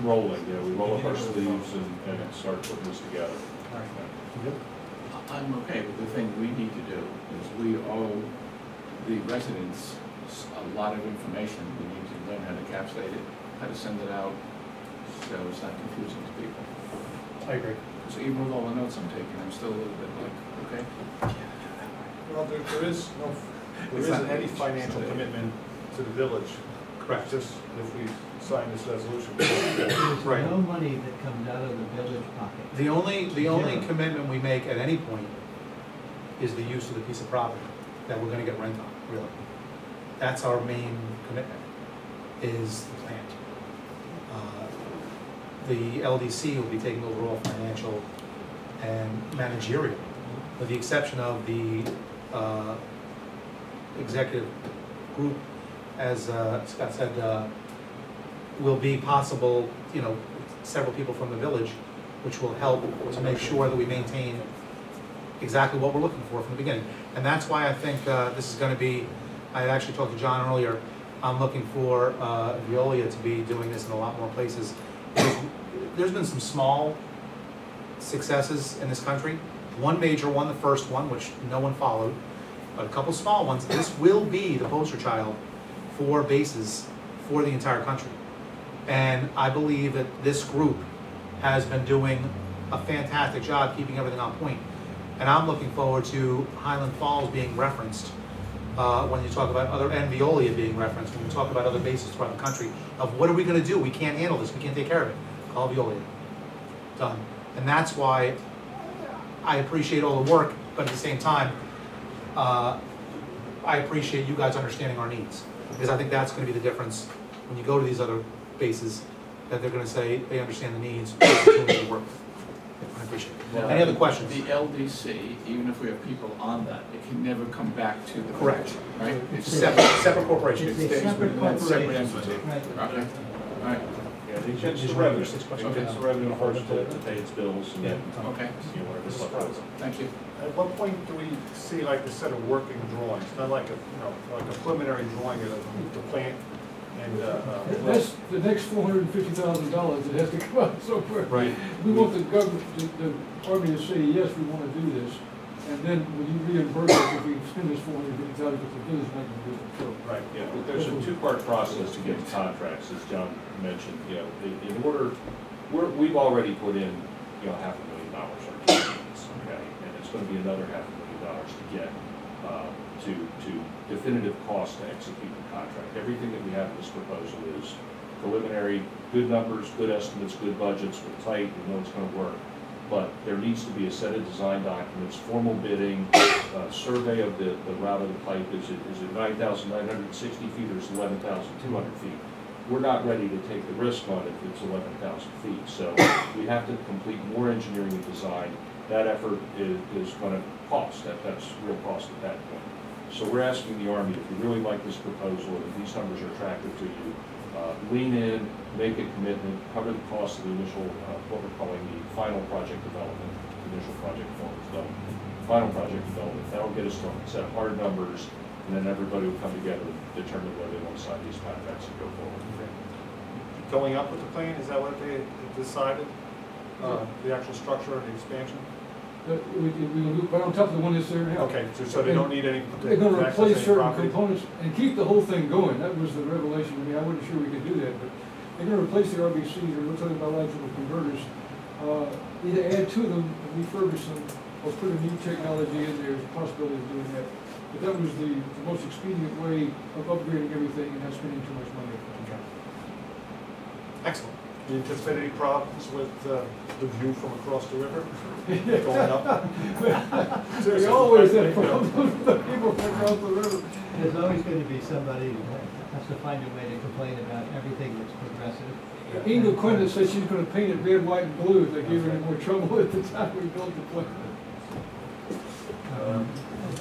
rolling, you know, we roll up our sleeves and start putting this together. I'm okay, but the thing we need to do is we owe the residents a lot of information. We need to learn how to capsulate it, how to send it out, so it's not confusing to people. I agree. So even with all the notes I'm taking, I'm still a little bit like, okay? Well, there isn't any financial commitment to the village. Correct. Just if we sign this resolution. There's Right. no money that comes out of the village pocket. The only Zero. commitment we make at any point is the use of the piece of property that we're gonna get rent on, really. That's our main commitment, is the plant. The LDC will be taking over all financial and managerial, with the exception of the executive group, as Scott said, will be possible, you know, several people from the village, which will help to make sure that we maintain exactly what we're looking for from the beginning. And that's why I think this is gonna be, I had actually talked to John earlier, I'm looking for Veolia to be doing this in a lot more places. There's been some small successes in this country. One major one, the first one, which no one followed, but a couple small ones. This will be the poster child for bases for the entire country. And I believe that this group has been doing a fantastic job keeping everything on point. And I'm looking forward to Highland Falls being referenced when you talk about other, and Veolia being referenced, when you talk about other bases throughout the country, of what are we gonna do? We can't handle this, we can't take care of it. Call Veolia. Done. And that's why I appreciate all the work, but at the same time, I appreciate you guys understanding our needs. Because I think that's gonna be the difference when you go to these other bases, that they're gonna say they understand the needs, opportunity to work. I appreciate it. Any other questions? The LDC, even if we have people on that, it can never come back to the Correct. village, right? It's separate corporation. It's It a stays separate within that separate corporation. entity. Right. Okay, all right, Yeah, it gets Did the you revenue, have 6 it questions? gets the revenue first to pay its bills and then, okay, you know, whatever stuff goes. thank you. At what point do we see like a set of working drawings, not like a, you know, like a preliminary drawing of the plant and, That's the next $450,000 that has to come out somewhere. Right. We want the government, the Army to say, yes, we want to do this, and then will you reimburse us if we spend this $450,000, because the village is not going to do it. So, right, Yeah, but there's a two-part process to get the contracts, as John mentioned, you know, in order, we've already put in, you know, $500,000 our teams, okay? And it's gonna be another $500,000 to get, to definitive cost to execute the contract. Everything that we have in this proposal is preliminary, good numbers, good estimates, good budgets, we're tight, we know it's gonna work. But there needs to be a set of design documents, formal bidding, survey of the route of the pipe. Is it 9,960 feet or is it 11,200 feet? We're not ready to take the risk on it if it's 11,000 feet. So we have to complete more engineering and design. That effort is going to cost. That's real cost at that point. So we're asking the Army, if you really like this proposal, if these numbers are attractive to you, lean in, make a commitment, cover the cost of the initial, what we're calling the final project development, initial project form development, final project development. That'll get us to a set of hard numbers, and then everybody will come together and determine whether they want to sign these contracts and go forward. going up with the plan, is that what they decided? The actual structure of the expansion? We'll do, right on top of the one that's there now. Okay, so they don't need any. They're gonna access to replace any certain property? components and keep the whole thing going. That was the revelation to me. I wasn't sure we could do that, but they're gonna replace the RBCs, or we're talking about electrical converters. Either add to them, refurbish them, or put a new technology in there. There's a possibility of doing that. But that was the most expedient way of upgrading everything and not spending too much money. Excellent. Do you anticipate any problems with the view from across the river going up? There's always that problem with the people from across the river. There's always going to be somebody who has to find a way to complain about everything that's progressive. Inga Quinta said she's gonna paint it red, white, and blue if they gave her any more trouble at the time we built the plant.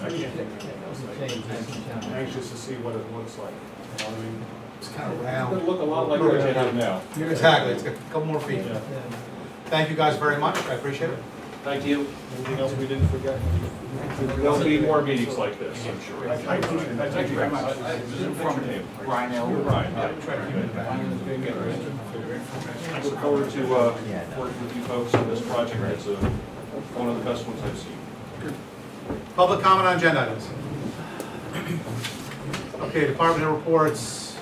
I can't think of Change anything has else. to I'm change. anxious to see what it looks like. You know what I mean? It's kind of It's round. gonna look a lot like what you have now. Exactly, it's got a couple more feet. Yeah. Thank you guys very much, I appreciate it. Thank you. Anything else we didn't forget? There'll be more meetings like this, I'm sure. Thank you very much. This is informative. Brian L. Brian, yeah. I look forward to working with you folks on this project. It's one of the best ones I've seen. Public comment on agenda items. Okay, department head reports.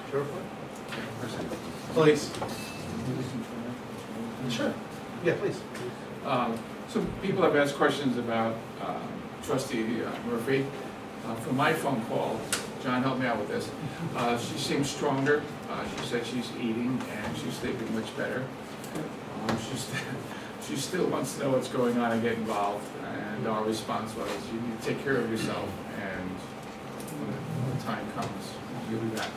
Sure. Please. Sure. Yeah, please. So people have asked questions about trustee Murphy. From my phone call, John helped me out with this. She seems stronger. She said she's eating and she's sleeping much better. She still wants to know what's going on and get involved. And our response was, you need to take care of yourself, and when the time comes, you'll be back.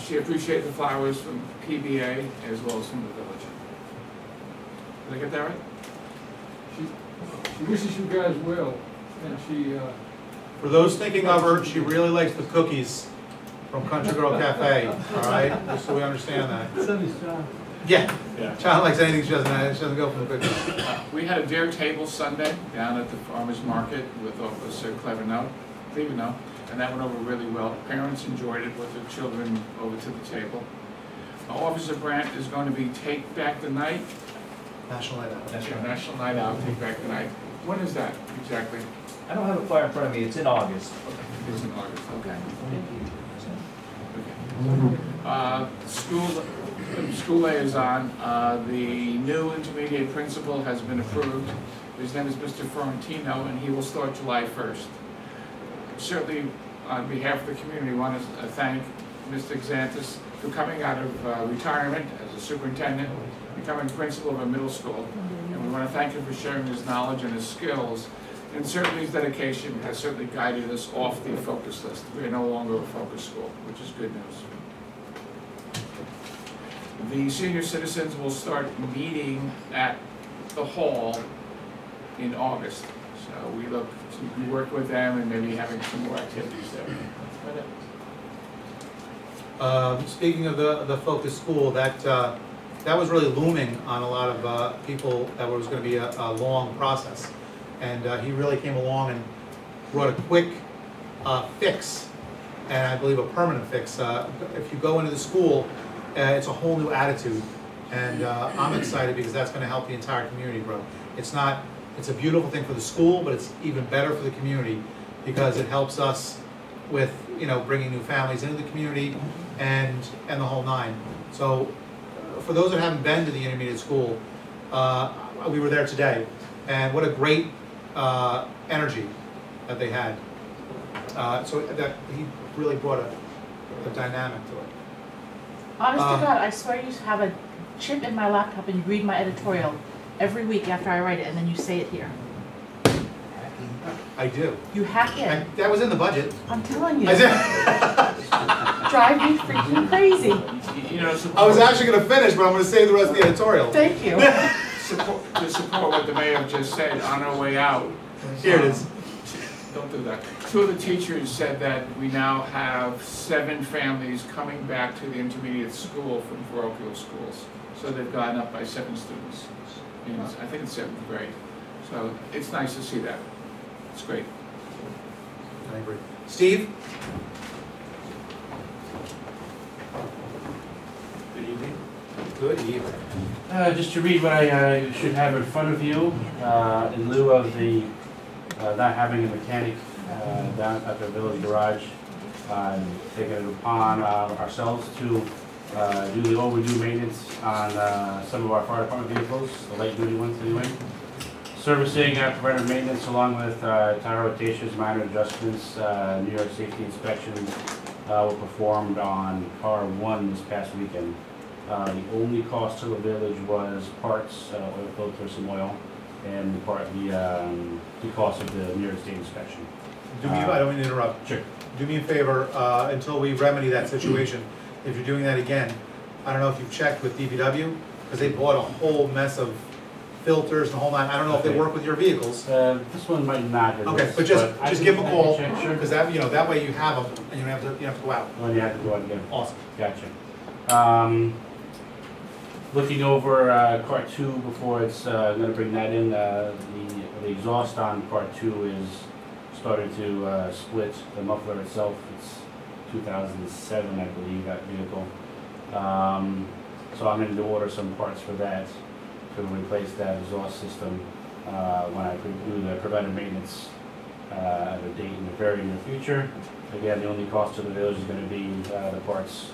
She appreciated the flowers from PBA as well as from the village. Did I get that right? She wishes you guys well, and she, For those thinking of her, she really likes the cookies from Country Girl Cafe, all right? Just so we understand that. So is John. Yeah, Yeah. John likes anything she doesn't go for the cookies. We had a dare table Sunday down at the farmer's market with Officer Cleveno, and that went over really well. Parents enjoyed it with their children over to the table. Officer Brandt is going to be Take Back the Night. National Night Out. National Night Out, Take Back the Night. When is that exactly? I don't have a flyer in front of me, it's in August. It's in August, okay. School liaison, the new intermediate principal has been approved. His name is Mr. Ferrantino, and he will start July 1st. Certainly, on behalf of the community, I want to thank Mr. Xantis for coming out of retirement as a superintendent, becoming principal of a middle school. And we want to thank him for sharing his knowledge and his skills. And certainly his dedication has certainly guided us off the focus list. We are no longer a focus school, which is good news. The senior citizens will start meeting at the hall in August. So we look to work with them and maybe having some more activities there. That's about it. Speaking of the focus school, that was really looming on a lot of people that was going to be a long process. And he really came along and brought a quick fix, and I believe a permanent fix. If you go into the school, it's a whole new attitude, and I'm excited because that's going to help the entire community grow. It's a beautiful thing for the school, but it's even better for the community because it helps us with bringing new families into the community and the whole nine. So for those that haven't been to the intermediate school, we were there today, and what a great energy that they had. So that he really brought a dynamic to it. Honest to God, I swear you have a chip in my laptop and you read my editorial every week after I write it, and then you say it here. I do. You hack in. That was in the budget. I'm telling you. I Drive me freaking crazy. I was actually going to finish, but I'm going to save the rest of the editorial. Thank you. To support what the mayor just said on our way out. Here it is. Don't do that. Two of the teachers said that we now have 7 families coming back to the intermediate school from parochial schools. So they've gone up by 7 students. I think it's 7th grade. So it's nice to see that. It's great. I agree. Steve? Good evening. Good evening. Just to read what I should have in front of you, in lieu of the not having a mechanic down at the village garage, taking it upon ourselves to do the overdue maintenance on some of our fire department vehicles, the light duty ones anyway. Servicing, preventive maintenance along with tire rotations, minor adjustments, New York safety inspections were performed on car 1 this past weekend. The only cost to the village was parts, oil filter, some oil, and the cost of the New York State inspection. Do me, I don't mean to interrupt. Sure. Do me a favor, until we remedy that situation, if you're doing that again, I don't know if you've checked with DPW, because they bought a whole mess of filters, the whole nine. I don't know if they Okay. work with your vehicles. This one might not. Okay, but just I give can- them a I call, can check, sure. because that, you know, that way you have them, and you don't have to go out. When you have to go out and get them. Awesome. Gotcha. Looking over part two before it's, I'm gonna bring that in, the exhaust on part two is starting to split. The muffler itself, it's 2007, I believe, that vehicle. So I'm going to order some parts for that to replace that exhaust system when I do the preventive maintenance at a date in the very near future. Again, the only cost to the village is going to be the parts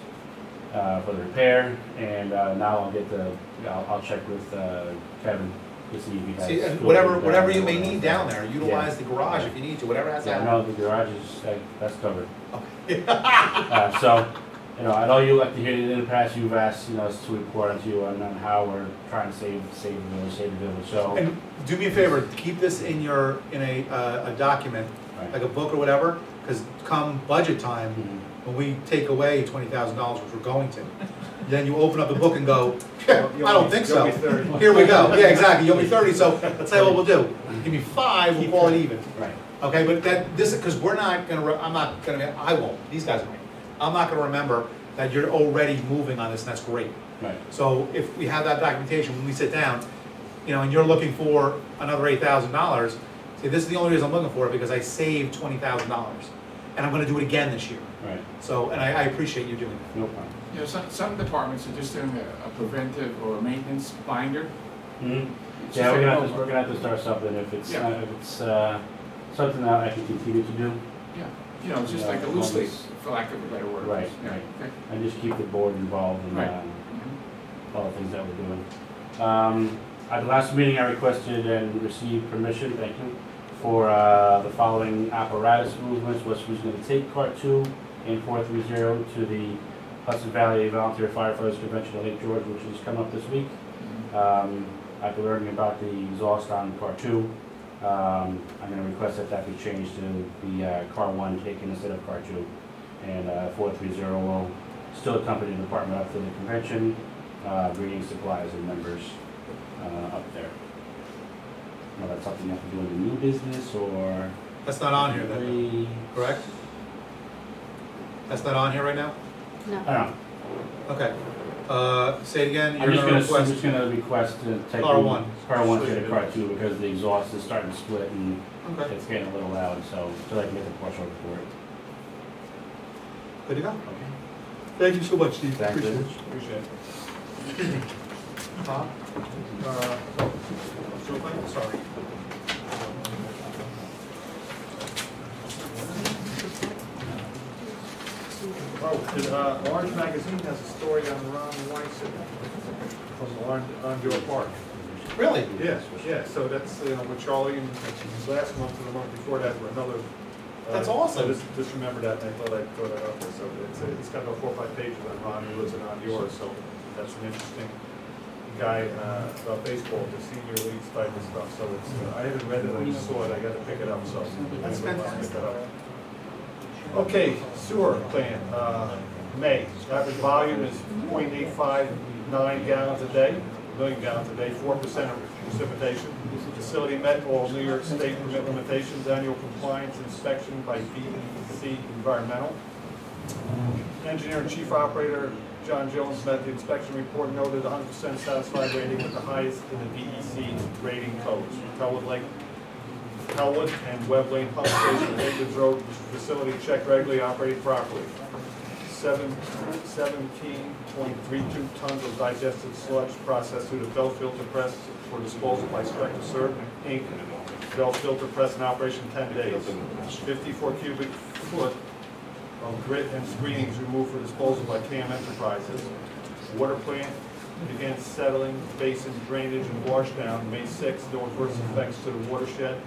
for the repair, and now I'll get I'll check with Kevin to see if he has. See, and whatever you may need down there, utilize the garage if you need to, whatever has to Yeah, happen. no, the garage is, that's covered. Okay. So, you know, I know you like to hear, in the past you've asked, you know, us to report on you on how we're trying to save the village, so. And do me a favor, keep this in a document, Right. like a book or whatever, because come budget time, Mhm. when we take away $20,000, which we're going to, then you open up the book and go, I don't think so. You'll be 30. Here we go. Yeah, exactly. You'll be 30, so let's say what we'll do. Give me 5, we'll call it even. Right, Okay, but because we're not gonna, I won't, these guys might. I'm not gonna remember that you're already moving on this, and that's great. right, So if we have that documentation, when we sit down, you know, and you're looking for another $8,000, see, this is the only reason I'm looking for it, because I saved $20,000. And I'm gonna do it again this year. right, So, and I appreciate you doing that. no problem. You know, some departments are just doing a preventive or a maintenance binder. Mhm. It's Yeah, just we're like gonna have to start something if it's, Yeah. something that I can continue to do, Yeah, you know, just like a loose leaf, for lack of a better word. Right, Yeah, right. okay. and just keep the board involved in, Right. all the things that we're doing. At the last meeting, I requested and received permission, thank you, for the following apparatus movements, which was going to take Part 2 and 430 to the Hudson Valley Volunteer Firefighters Convention in Lake George, which is coming up this week. After learning about the exhaust on Part 2, I'm going to request that be changed to the Car 1 taken instead of Car 2. And 430 will still accompany the department up to the convention, bringing supplies and members up there. Now, that's something you have to do in the new business, or? That's not on here then, correct? That's not on here right now? I don't know. Okay. Say it again, I'm you're just gonna gonna, I'm request. just gonna request to take. Car 1. Car 1 instead of Car 2, because the exhaust is starting to split and Okay, it's getting a little loud, so I can get the partial report. good to go. Okay. Thank you so much, Steve. Thank you. Appreciate it. Tom? Sorry. Orange Magazine has a story on Ron Weiss from on your park. Really? Yes, yeah, so that's, with Charlie and last month and the month before that were another. That's awesome. So just remember that, and I thought I'd throw that out there. So it's got about 4 or 5 pages on Ron, who lives in on yours, so that's an interesting guy about baseball, the senior leagues type of stuff. So it's, I haven't read it, I just saw it, I gotta pick it up, so. That's fantastic. Okay, sewer plant, May, average volume is 0.859 gallons a day, million gallons a day, 4% of precipitation. Facility met all New York State permit limitations, annual compliance inspection by DEC Environmental. Engineer and Chief Operator John Jones met the inspection report, noted 100% satisfied rating with the highest in the DEC rating codes. Hellwood and Webb Lane Pump Station, Haywoods Road facility checked regularly, operated properly. 17.32 tons of digested sludge processed through the Bell Filter Press for disposal by Spectraserve Inc. Bell Filter Press in operation 10 days. 54 cubic foot of grit and screenings removed for disposal by KM Enterprises. Water plant began settling basin drainage and wash down May 6th, no adverse effects to the watershed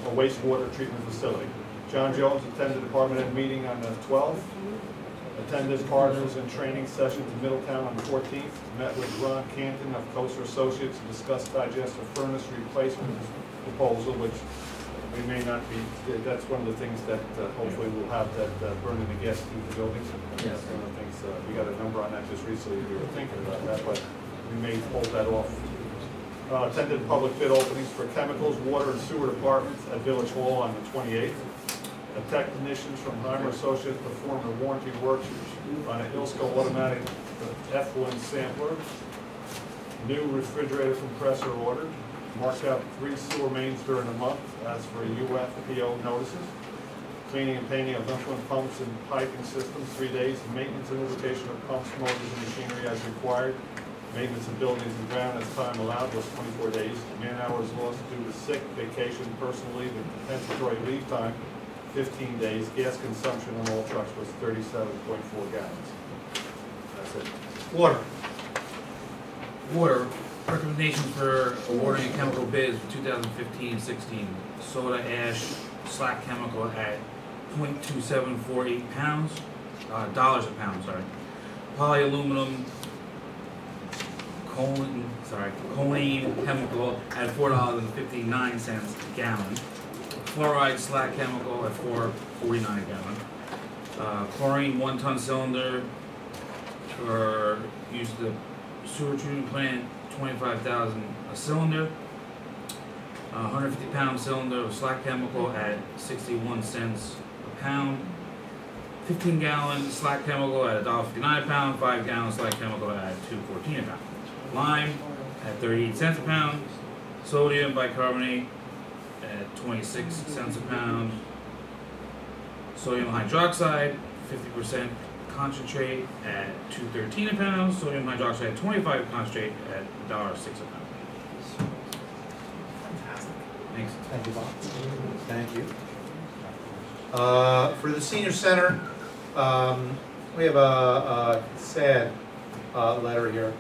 or wastewater treatment facility. John Jones attended the department head meeting on the 12th, attended partners and training sessions in Middletown on the 14th, met with Ron Canton of Coaster Associates to discuss digester furnace replacement proposal, which we may not be, that's one of the things that hopefully we'll have that burning the gas through the buildings. Yes. That's one of the things, we got a number on that just recently, we were thinking about that, but we may hold that off. Attended public bid openings for chemicals, water, and sewer departments at Village Hall on the 28th. A technicians from Heimer Associates performed a warranty work on an Ilsco automatic effluent sampler. New refrigerator compressor ordered. Marked out 3 sewer mains during the month as for UFPO notices. Cleaning and painting of effluent pumps and piping systems, 3 days. Maintenance and lubrication of pumps, motors, and machinery as required. Maintenance of buildings and ground as time allowed was 24 days. Man hours lost due to sick, vacation, personal leave, and compensatory leave time, 15 days. Gas consumption on all trucks was 37.4 gallons. That's it. Water. Water, recommendations for awarding a chemical bids for 2015-16. Soda ash slack chemical at 0.2748 pounds, dollars a pound, sorry. Polyaluminum choline chemical at $4.59 a gallon. Fluoride slack chemical at $4.49 a gallon. Chlorine 1-ton cylinder for use of the sewer treatment plant, $25,000 a cylinder. 150-pound cylinder of slack chemical at 61 cents a pound. 15-gallon slack chemical at $1.59 a pound. 5-gallon slack chemical at $2.14 a pound. Lime at 38 cents a pound. Sodium bicarbonate at 26 cents a pound. Sodium hydroxide, 50% concentrate at $2.13 a pound. Sodium hydroxide at 25 concentrate at $1.06 a pound. Thanks. Thank you, Bob. Thank you. For the senior center, we have a sad letter here.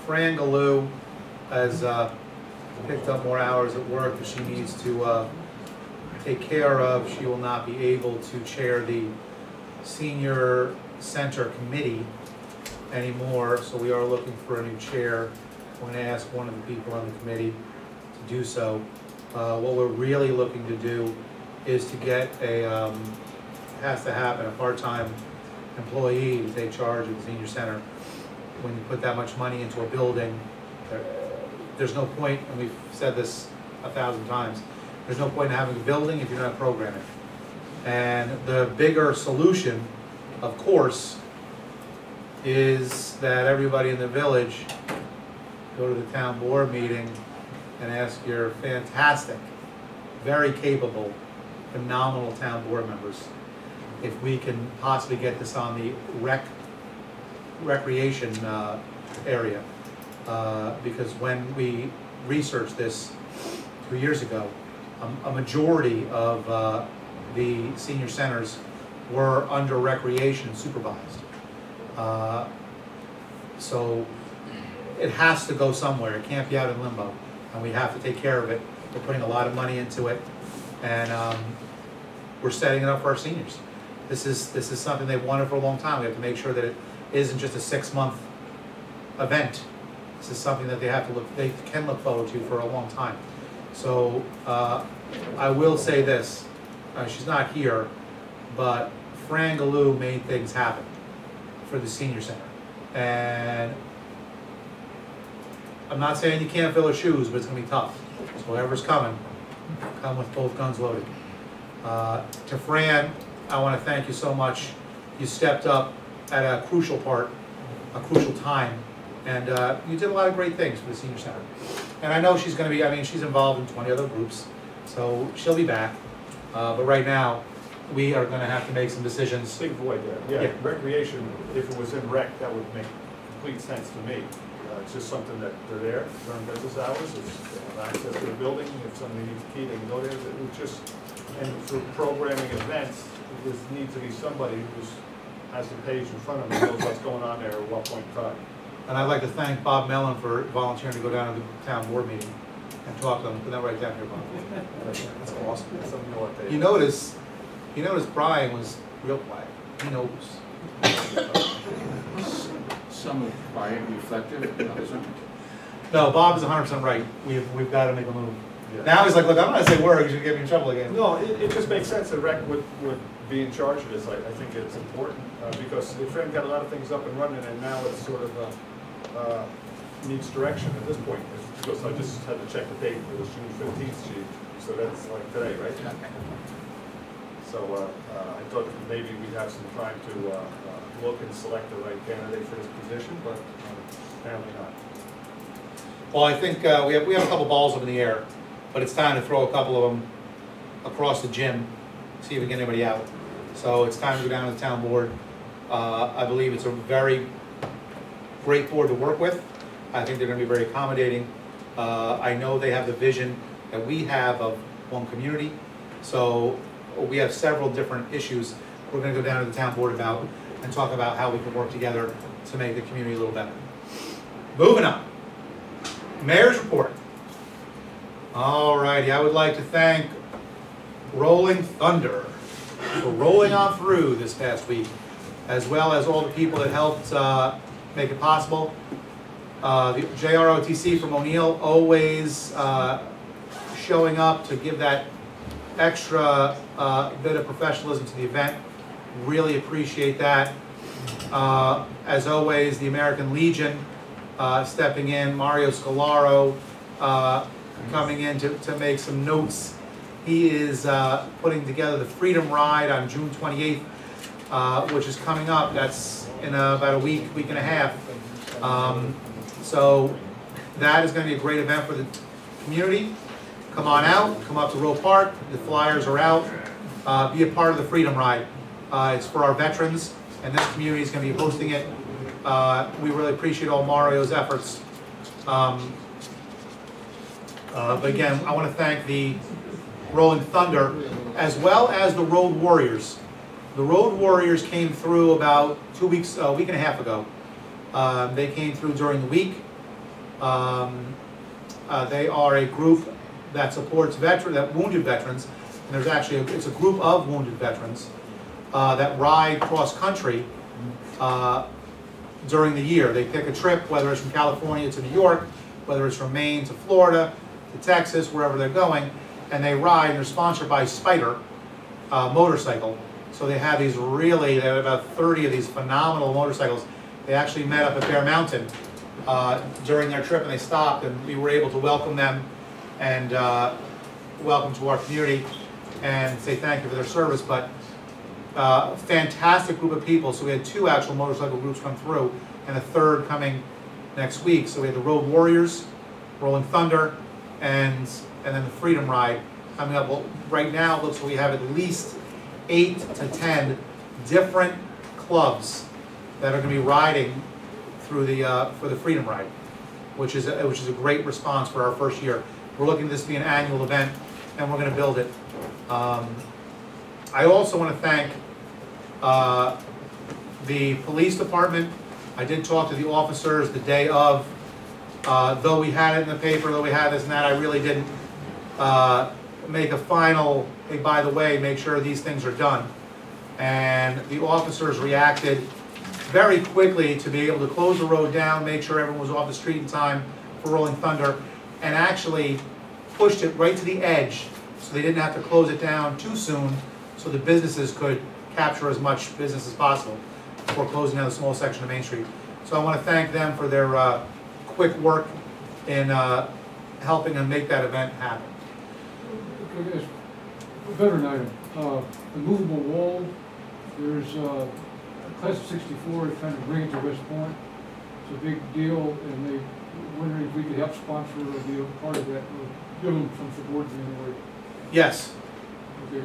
Fran Galoo has picked up more hours at work that she needs to take care of. She will not be able to chair the senior center committee anymore, so we are looking for a new chair. I'm going to ask one of the people on the committee to do so. What we're really looking to do is to get a, has to happen, a part-time employee to take charge of the senior center. When you put that much money into a building, there's no point, and we've said this 1,000 times, there's no point in having a building if you're not programming. And the bigger solution, of course, is that everybody in the village go to the town board meeting and ask your fantastic, very capable, phenomenal town board members if we can possibly get this on the recreation area. Because when we researched this 2 years ago, a majority of the senior centers were under recreation supervised. So it has to go somewhere. It can't be out in limbo, and we have to take care of it. We're putting a lot of money into it, and we're setting it up for our seniors. This is something they've wanted for a long time. We have to make sure that it isn't just a 6-month event. This is something that they can look forward to for a long time. So I will say this: she's not here, but Fran Galoo made things happen for the senior center, and I'm not saying you can't fill her shoes, but it's going to be tough. So whoever's coming, come with both guns loaded. To Fran, I want to thank you so much. You stepped up at a crucial time, and you did a lot of great things for the senior center. And I know she's going to be, I mean, she's involved in 20 other groups, so she'll be back. But right now, we are going to have to make some decisions. Big void there. Yeah, recreation, if it was in rec, that would make complete sense to me. It's just something that they're there during business hours. If they have access to the building, if somebody needs a key, they can go there. It's just, and for programming events, there needs to be somebody who has the page in front of them, knows what's going on there at what point in time. And I'd like to thank Bob Mellon for volunteering to go down to the town board meeting and talk to them. Put that right down here, Bob. That's awesome. That's something to know what they. You notice Brian was real quiet. He knows. Some of quiet, reflective, others aren't. No, Bob is 100% right. We've got to make a move. Yeah. Now he's like, look, I'm not gonna say words. You're gonna get me in trouble again. No, it just makes sense that rec would be in charge of this. I think it's important because the friend got a lot of things up and running, and now it's sort of needs direction at this point, because I just had to check the date, it was June 15th, Chief, so that's like today, right? So I thought that maybe we'd have some time to look and select the right candidate for this position, but apparently not. Well, I think we have a couple balls up in the air, but it's time to throw a couple of them across the gym, see if we get anybody out. So it's time to go down to the town board. I believe it's a very great board to work with. I think they're going to be very accommodating. I know they have the vision that we have of one community. So we have several different issues we're going to go down to the town board about and talk about how we can work together to make the community a little better. Moving on. Mayor's report. All righty, I would like to thank Rolling Thunder for rolling on through this past week, as well as all the people that helped make it possible. The JROTC from O'Neill always showing up to give that extra bit of professionalism to the event. Really appreciate that. As always, the American Legion stepping in, Mario Scalaro coming in to make some notes. He is putting together the Freedom Ride on June 28th, which is coming up. That's in about a week and a half. So that is going to be a great event for the community. Come on out, come up to Roe Park. The flyers are out. Be a part of the Freedom Ride. It's for our veterans, and this community is going to be hosting it. We really appreciate all Mario's efforts. But again, I want to thank the Rolling Thunder, as well as the Road Warriors. The Road Warriors came through about a week and a half ago. They came through during the week. They are a group that supports wounded veterans. And there's actually it's a group of wounded veterans that ride cross country during the year. They pick a trip, whether it's from California to New York, whether it's from Maine to Florida, to Texas, wherever they're going, and they ride, and they're sponsored by Spider Motorcycle. So they have these they have about 30 of these phenomenal motorcycles. They actually met up at Bear Mountain during their trip, and they stopped, and we were able to welcome them and welcome to our community and say thank you for their service. But fantastic group of people. So we had 2 actual motorcycle groups come through, and a third coming next week. So we had the Road Warriors, Rolling Thunder, and then the Freedom Ride coming up. Well, right now it looks like we have at least 8 to 10 different clubs that are going to be riding through for the Freedom Ride, which is a great response for our first year. We're looking at this to be an annual event, and we're going to build it. I also want to thank the police department. I did talk to the officers the day of. Though we had it in the paper, though we had this and that, I really didn't make a final, hey, by the way, make sure these things are done. And the officers reacted very quickly to be able to close the road down, make sure everyone was off the street in time for Rolling Thunder, and actually pushed it right to the edge so they didn't have to close it down too soon so the businesses could capture as much business as possible before closing down a small section of Main Street. So I want to thank them for their quick work in helping them make that event happen. Okay, a veteran item, a movable wall. There's class of '64 is trying to bring it to West Point. It's a big deal, and they wondering if we could help sponsor or be a part of that, or give them some support in any way. Yes. Okay,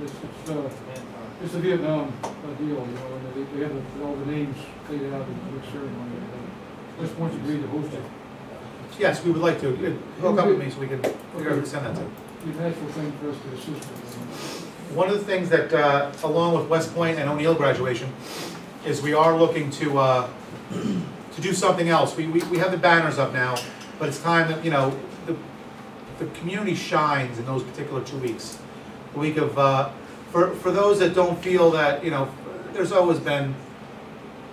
it's a Vietnam deal, you know, and they have all the names laid out in the big ceremony. West Point's agreed to host it. Yes, we would like to. Hook up with me so we can figure out who to send that to. You've had for thing for us to assist with. One of the things that, along with West Point and O'Neill graduation, is we are looking to do something else. We have the banners up now, but it's time that, you know, the community shines in those particular 2 weeks. The week of, for those that don't feel that, you know, there's always been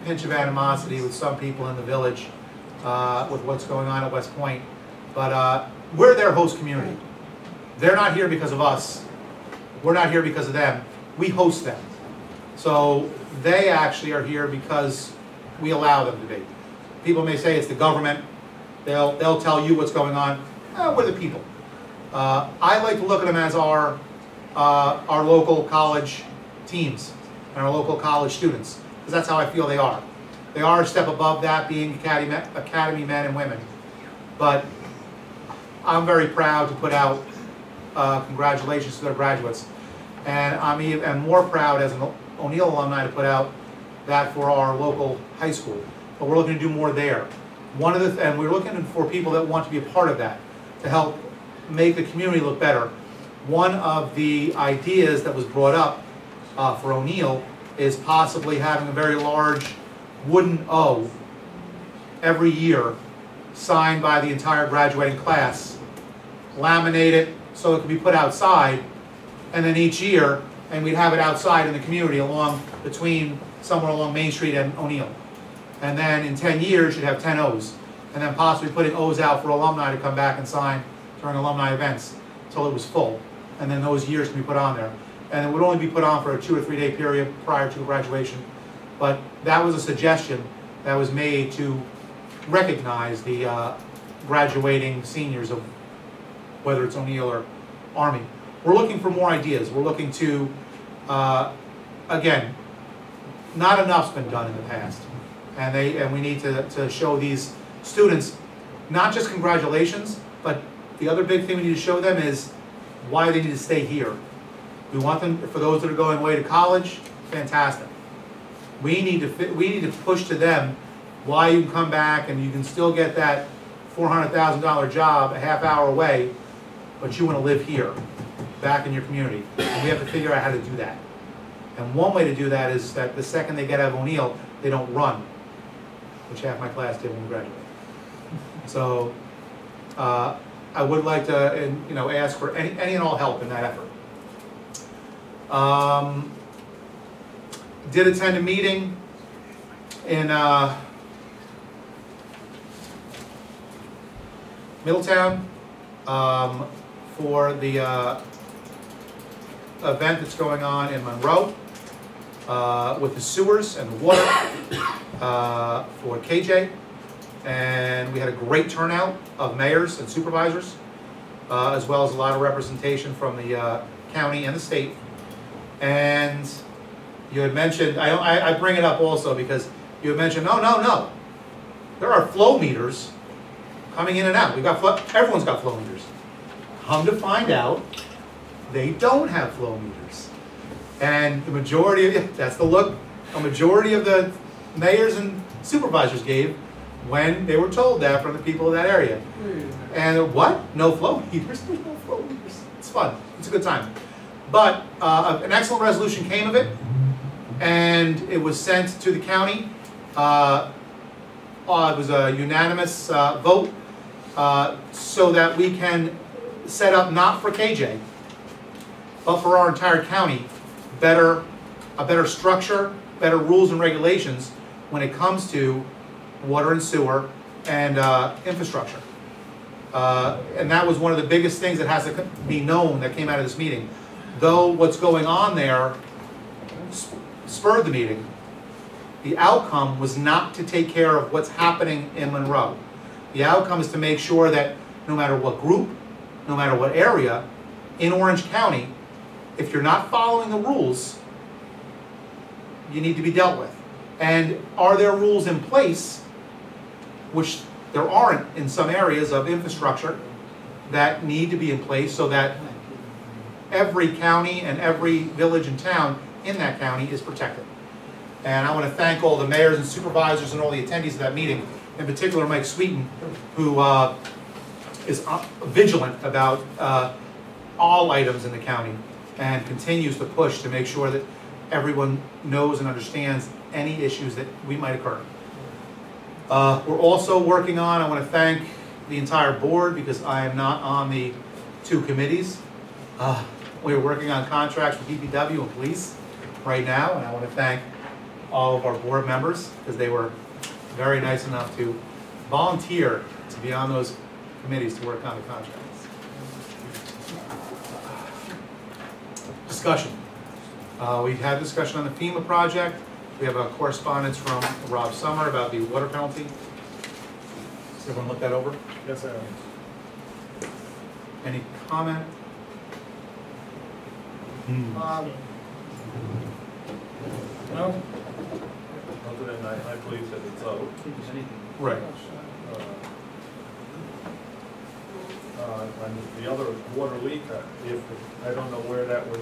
a pinch of animosity with some people in the village with what's going on at West Point, but we're their host community. They're not here because of us. We're not here because of them. We host them. So they actually are here because we allow them to be. People may say it's the government. They'll tell you what's going on. We're the people. I like to look at them as our local college teams and our local college students, because that's how I feel they are. They are a step above that, being academy men and women. But I'm very proud to put out congratulations to their graduates. And I'm more proud as an O'Neill alumni to put out that for our local high school. But we're looking to do more there. And we're looking for people that want to be a part of that, to help make the community look better. One of the ideas that was brought up for O'Neill is possibly having a very large wooden O every year, signed by the entire graduating class, laminate it so it can be put outside, and then each year, and we'd have it outside in the community somewhere along Main Street and O'Neill. And then in 10 years, you'd have 10 O's. And then possibly putting O's out for alumni to come back and sign during alumni events until it was full. And then those years can be put on there. And it would only be put on for a 2 or 3 day period prior to graduation. But that was a suggestion that was made to recognize the graduating seniors of whether it's O'Neill or Army. We're looking for more ideas. We're looking to, again, not enough's been done in the past. And we need to show these students not just congratulations, but the other big thing we need to show them is why they need to stay here. We want them, for those that are going away to college, fantastic. We need to push to them why you can come back and you can still get that $400,000 job a half hour away, but you want to live here, back in your community. And we have to figure out how to do that. And one way to do that is that the second they get out of O'Neill, they don't run, which half my class did when we graduated. So I would like to, ask for any and all help in that effort. Did attend a meeting in Middletown for the event that's going on in Monroe with the sewers and the water for KJ. And we had a great turnout of mayors and supervisors, as well as a lot of representation from the county and the state. And you had mentioned, I bring it up also because you had mentioned, no. There are flow meters coming in and out. Everyone's got flow meters. Come to find out, they don't have flow meters. And the majority of, that's the look a majority of the mayors and supervisors gave when they were told that from the people of that area. And what? No flow meters? There's no flow meters. It's fun. It's a good time. But an excellent resolution came of it, and it was sent to the county. It was a unanimous vote so that we can set up, not for KJ, but for our entire county, a better structure, better rules and regulations when it comes to water and sewer and infrastructure. And that was one of the biggest things that has to be known that came out of this meeting. Though what's going on there spurred the meeting, the outcome was not to take care of what's happening in Monroe. The outcome is to make sure that no matter what group, no matter what area, in Orange County, if you're not following the rules, you need to be dealt with. And are there rules in place, which there aren't in some areas of infrastructure, that need to be in place so that every county and every village and town in that county is protected. And I want to thank all the mayors and supervisors and all the attendees of that meeting, in particular Mike Sweeten, who is vigilant about all items in the county and continues to push to make sure that everyone knows and understands any issues that we might occur. We're also working on, I want to thank the entire board because I am not on the two committees. We're working on contracts with DPW and police right now, and I want to thank all of our board members because they were very nice enough to volunteer to be on those committees to work on the contracts. Discussion. We've had discussion on the FEMA project. We have a correspondence from Rob Summer about the water penalty. Has everyone looked that over? Yes, I am. Any comment? No. Other than I believe that it's Right. and the other water leak, if, I don't know where that was,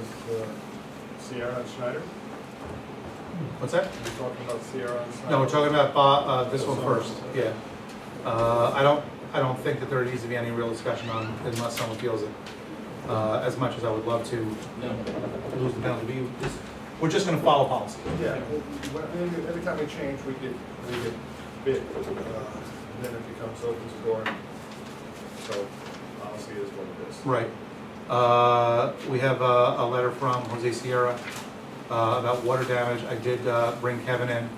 Sierra and Schneider? What's that? You're talking about Sierra and Schneider? No, we're talking about this one first, yeah. I don't think that there needs to be any real discussion on it unless someone feels it. As much as I would love to lose the penalty, we're just gonna follow policy. Yeah, every time we change, we get bid, then it becomes open to door, so policy is what it is. Right. We have a letter from Jose Sierra about water damage. I did bring Kevin in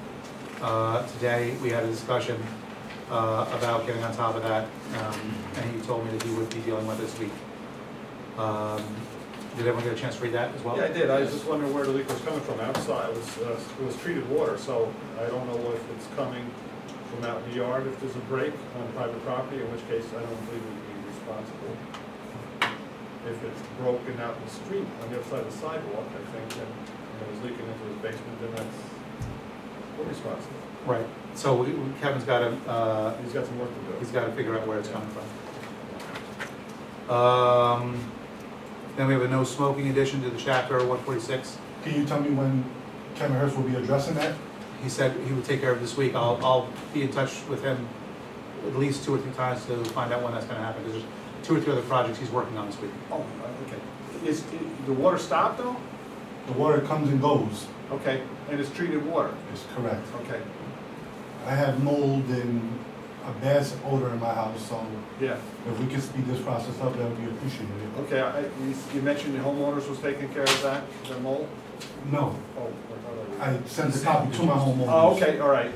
today. We had a discussion about getting on top of that, and he told me that he would be dealing with it this week. Did everyone get a chance to read that as well? Yeah, I did. I was just wondering where the leak was coming from outside. It was treated water, so I don't know if it's coming from out in the yard, if there's a break on private property, in which case I don't believe we'd be responsible. If it's broken out in the street on the other side of the sidewalk, I think, and it was leaking into his basement, then we're responsible. Right. So Kevin's got to. He's got some work to do. He's got to figure out where it's coming from. Then we have a no smoking addition to the chapter 146. Can you tell me when Kevin Hurst will be addressing that? He said he would take care of it this week. I'll be in touch with him at least 2 or 3 times to find out when that's going to happen. There's 2 or 3 other projects he's working on this week. Oh, okay. Is the water stopped though? The water comes and goes. Okay, and it's treated water? It's correct. Okay, I have mold and a bad odor in my house, so yeah. if we could speed this process up, that would be appreciated. Okay, you mentioned the homeowners was taking care of that, the mold? No, Oh, I sent a copy to my homeowners. Oh, okay, all right.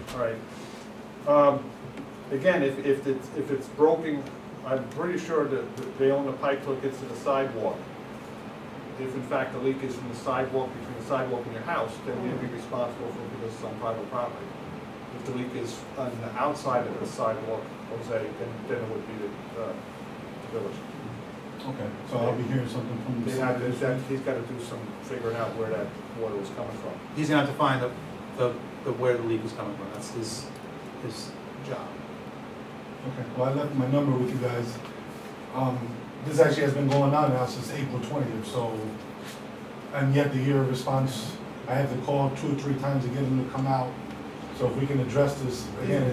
Again, if it's broken, I'm pretty sure that they own the pipe till it gets to the sidewalk. If in fact the leak is from the sidewalk, between the sidewalk and your house, then you'd be responsible for it because it's on private property. If the leak is on the outside of the sidewalk, Jose, then it would be the village. Okay, so I'll be hearing something from the. He's got to do some figuring out where that water was coming from. He's going to have to find the where the leak is coming from. That's his job. Okay, well, I left my number with you guys. This actually has been going on now since April 20th, so I'm yet to hear a response. I had to call 2 or 3 times to get him to come out. So if we can address this, again,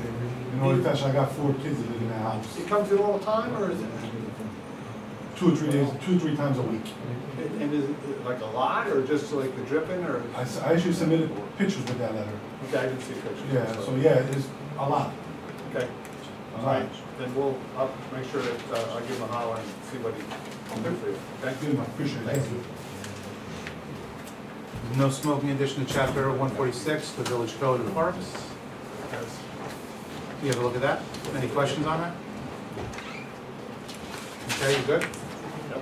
in order to touch, I got 4 kids that live in that house. It comes in all the time, or is it? 2 or 3 days, 2 or 3 times a week. And is it like a lot, or just like the dripping, or? I actually submitted pictures with that letter. Okay, I didn't see pictures. Yeah, so yeah, it's a lot. Okay, all right, then I'll make sure that I give him a holler and see what he can do for you, okay? Good, I appreciate it. Thank you. No smoking addition to chapter 146, the village code and parks. You have a look at that? Any questions on that? Okay, you good? Yep.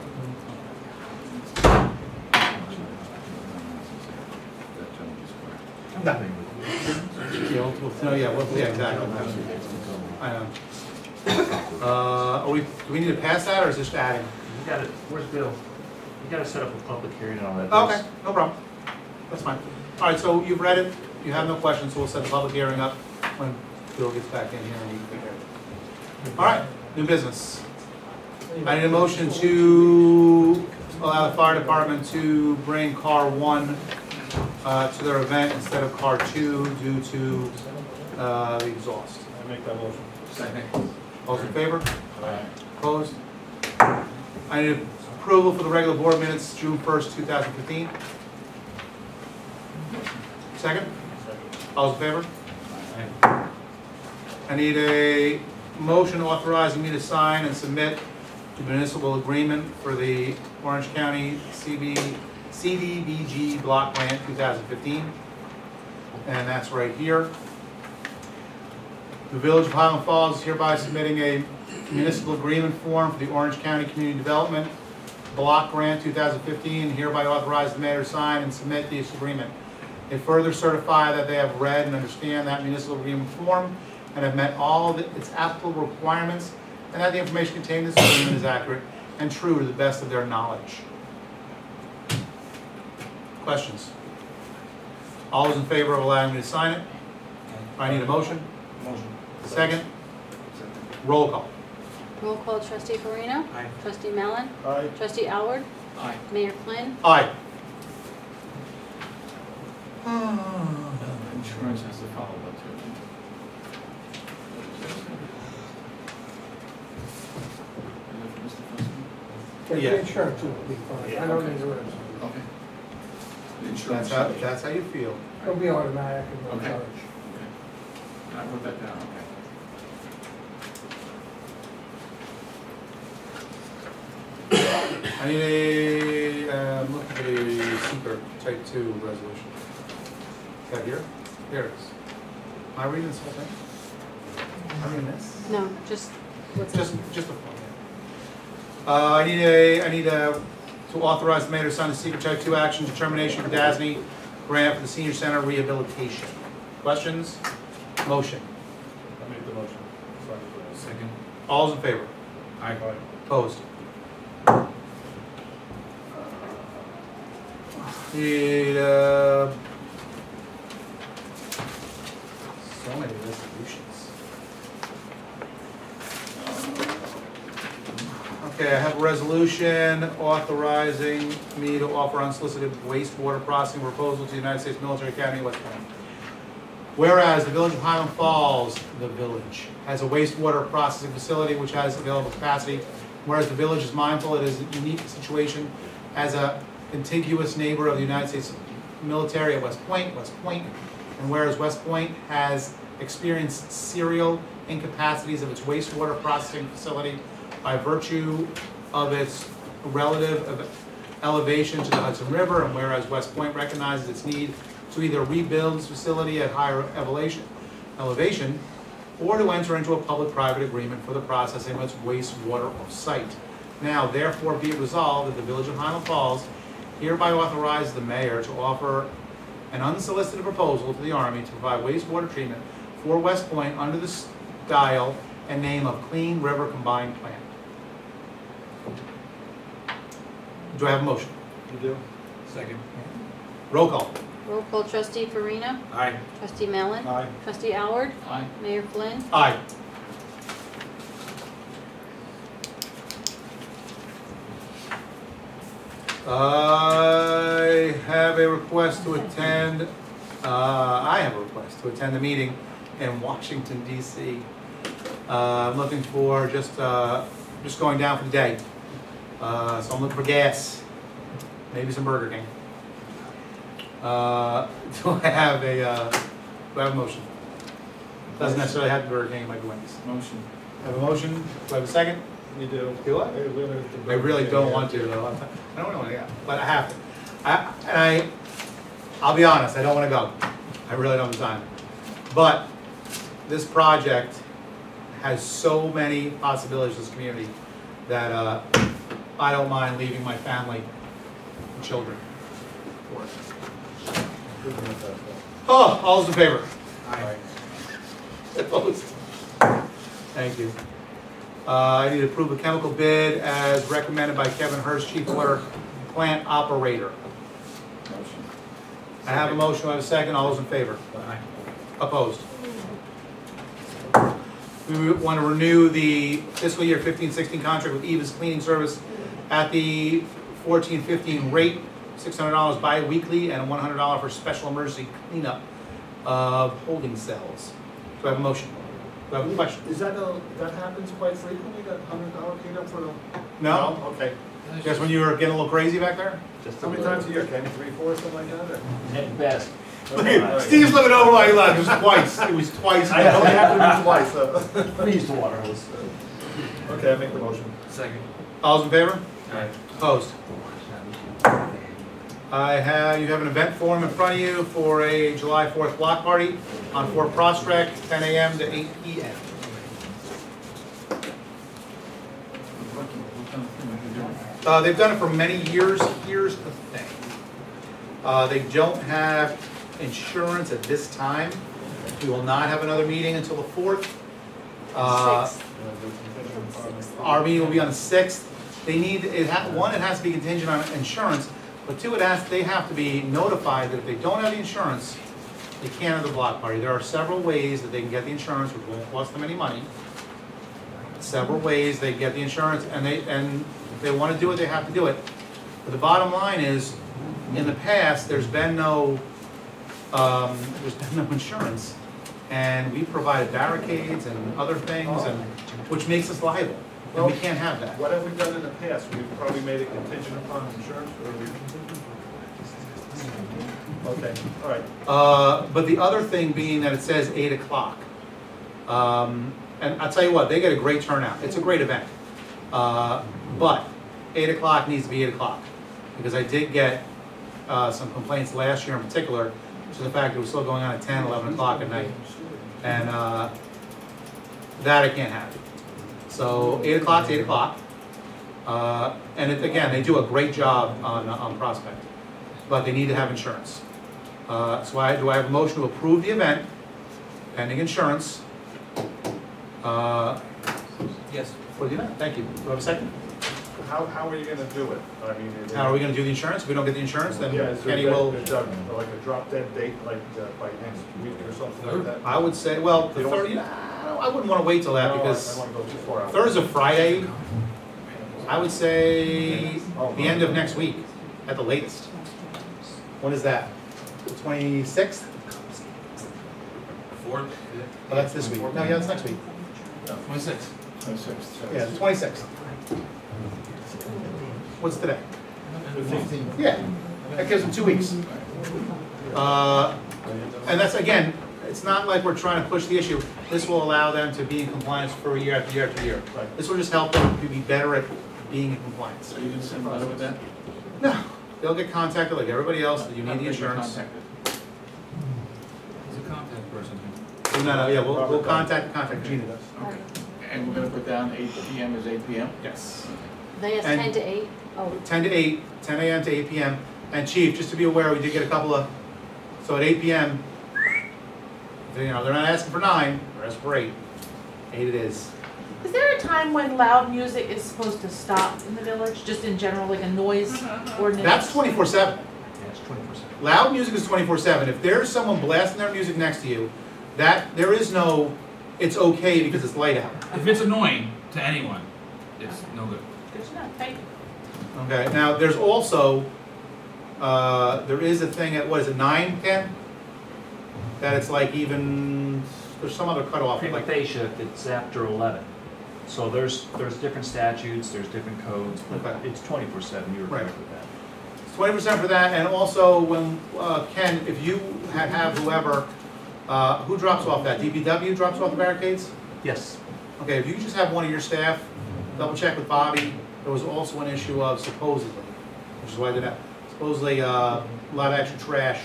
Nothing. Yeah, exactly. I know. Do we need to pass that, or is this adding? You got it, where's Bill? You gotta set up a public hearing and all that. Okay, no problem. That's fine. All right, so you've read it, you have no questions, so we'll set the public hearing up when Bill gets back in here and you can figure it. All right, new business. I need a motion to allow the fire department to bring car 1 to their event instead of car 2 due to the exhaust. I make that motion. Second. All in favor? Aye. Opposed? I need approval for the regular board minutes, June 1st, 2015. Second? All in favor? I need a motion authorizing me to sign and submit the municipal agreement for the Orange County CDBG Block Grant 2015. And that's right here. The Village of Highland Falls is hereby submitting a municipal agreement form for the Orange County Community Development Block Grant 2015, hereby authorize the mayor to sign and submit this agreement. They further certify that they have read and understand that municipal agreement form and have met all of its applicable requirements, and that the information contained in this agreement is accurate and true to the best of their knowledge. Questions? All those in favor of allowing me to sign it? I need a motion. Motion. Second? Roll call. Roll call, trustee Farina. Aye. Trustee Mellon. Aye. Trustee Alward. Aye. Mayor Flynn. Aye. Insurance has to follow that too. Yeah, Yeah. the insurance will be fine. I don't need the rest. Okay. The insurance. That's how you feel. It'll be automatic and no Okay. charge. Okay. I wrote that down, okay. I need I'm looking for the secret type 2 resolution. Is that here? Here it is. Am I reading this whole thing? Am I reading this? No, just, what's that? Just a form, yeah. I need to authorize the mayor to sign the secret type 2 action determination for DASNY grant for the senior center rehabilitation. Questions? Motion. I make the motion. Second. All's in favor? Aye. Opposed? Need, so many resolutions. Okay, I have a resolution authorizing me to offer unsolicited wastewater processing proposal to the United States Military Academy West Point. Whereas the Village of Highland Falls, the village, has a wastewater processing facility which has available capacity, whereas the village is mindful it is a unique situation as a contiguous neighbor of the United States military at West Point, and whereas West Point has experienced serial incapacities of its wastewater processing facility by virtue of its relative elevation to the Hudson River, and whereas West Point recognizes its need to either rebuild this facility at higher elevation, or to enter into a public-private agreement for the processing of its wastewater off-site. Now, therefore, be it resolved that the Village of Highland Falls hereby authorizes the mayor to offer an unsolicited proposal to the Army to provide wastewater treatment for West Point under the style and name of Clean River Combined Plant. Do I have a motion? You do? Second. Roll call. Roll call, trustee Farina. Aye. Trustee Mellon. Aye. Trustee Alward. Aye. Mayor Flynn. Aye. I have a request to attend the meeting in Washington, D.C. I'm looking for just going down for the day. So I'm looking for gas, maybe some Burger King. Do I have a motion? Doesn't necessarily have to be Burger King, it might be Wendy's. Motion. I have a motion. Do I have a second? You do. Do I? I really don't want to, though. I don't want to, yeah, but I have to. I'll be honest, I don't want to go. I really don't have time. But this project has so many possibilities in this community that I don't mind leaving my family and children for it. Oh, all those in favor? Aye. Opposed? Thank you. I need to approve a chemical bid as recommended by Kevin Hurst, Chief Water Plant Operator. Motion. I have a motion, I have a second, all those in favor? Aye. Opposed? We want to renew the fiscal year 15-16 contract with Eva's Cleaning Service at the 14-15 rate, $600 bi-weekly and $100 for special emergency cleanup of holding cells. Do I have a motion? Do I have a question? Is that that happens quite frequently, that $100 cleanup for the? No? Okay. Just when you were getting a little crazy back there? How many times a year, Kenny? 3, 4, something like that? Or? At best. Steve's looking over while he left. It was twice. It was twice. I only have to do twice, so. We use the water hose. Okay, I make the motion. Second. All's in favor? Aye. Opposed? You have an event form in front of you for a July 4th block party on Fort Prospect, 10 a.m. to 8 p.m. They've done it for many years. Here's the thing. They don't have insurance at this time, We will not have another meeting until the 4th. Our meeting will be on the 6th. They need, one, it has to be contingent on insurance, but two, they have to be notified that if they don't have the insurance, they can't have the block party. There are several ways that they can get the insurance, which won't cost them any money. Several ways they get the insurance, and if they want to do it, they have to do it. But the bottom line is, in the past, there's been no insurance, and we provided barricades and other things, and which makes us liable, and we can't have that. What have we done in the past? We've probably made it contingent upon insurance, or we... Okay, all right. But the other thing being that it says 8 o'clock. And I'll tell you what, they get a great turnout. It's a great event. But 8 o'clock needs to be 8 o'clock. Because I did get some complaints last year in particular to the fact that it was still going on at 10, 11 o'clock at night. And that I can't have. So 8 o'clock to 8 o'clock. And again, they do a great job on Prospect. But they need to have insurance. So do I have a motion to approve the event pending insurance? Yes. For the event, thank you. Do I have a second? How are you gonna do it? I mean... How are we gonna do the insurance? If we don't get the insurance, then Yeah, is there Kenny will... like a drop dead date, like by next week or something like that? I would say, well, the third, I wouldn't wanna wait till that because I wanna go too far out. Thursday, Friday, I would say the end of next week at the latest. When is that? The 26th? 4th? Oh, that's this week. No, yeah, it's next week. 26th. Yeah, the 26th. What's today? The 15th. Yeah, that gives them 2 weeks. And that's, again, it's not like we're trying to push the issue. This will allow them to be in compliance for year after year after year. Right. This will just help them to be better at being in compliance. So you can send a letter with that? No, they'll get contacted like everybody else, that you need the insurance. He's a contact person. No, yeah, we'll contact Gina does. Okay. And we're gonna put down 8 PM is 8 PM? Yes. They asked And- 10 to 8? Oh, 10 to 8, 10 a.m. to 8 p.m. And Chief, just to be aware, we did get a couple of, so at 8 p.m., they're not asking for 9, they're asking for 8. 8 it is. Is there a time when loud music is supposed to stop in the village, just in general, like a noise ordinance? That's 24/7. Yeah, it's 20%. Loud music is 24/7. If there's someone blasting their music next to you, there is no, it's okay because it's light out. If it's annoying to anyone, it's no good. Good to know, thank you. Okay, now there's also, there is a thing at, what is it, 9, Ken? That it's like even, there's some other cutoff. Prima Like, facie, if it's after 11. So there's different statutes, there's different codes, but Okay. it's 24/7, you're Right. correct with that. 20% for that, and also when, Ken, if you have whoever, who drops off that? DPW drops off the barricades? Yes. Okay, if you just have one of your staff, double check with Bobby. There was also an issue of supposedly, which is why I did that, supposedly a lot of extra trash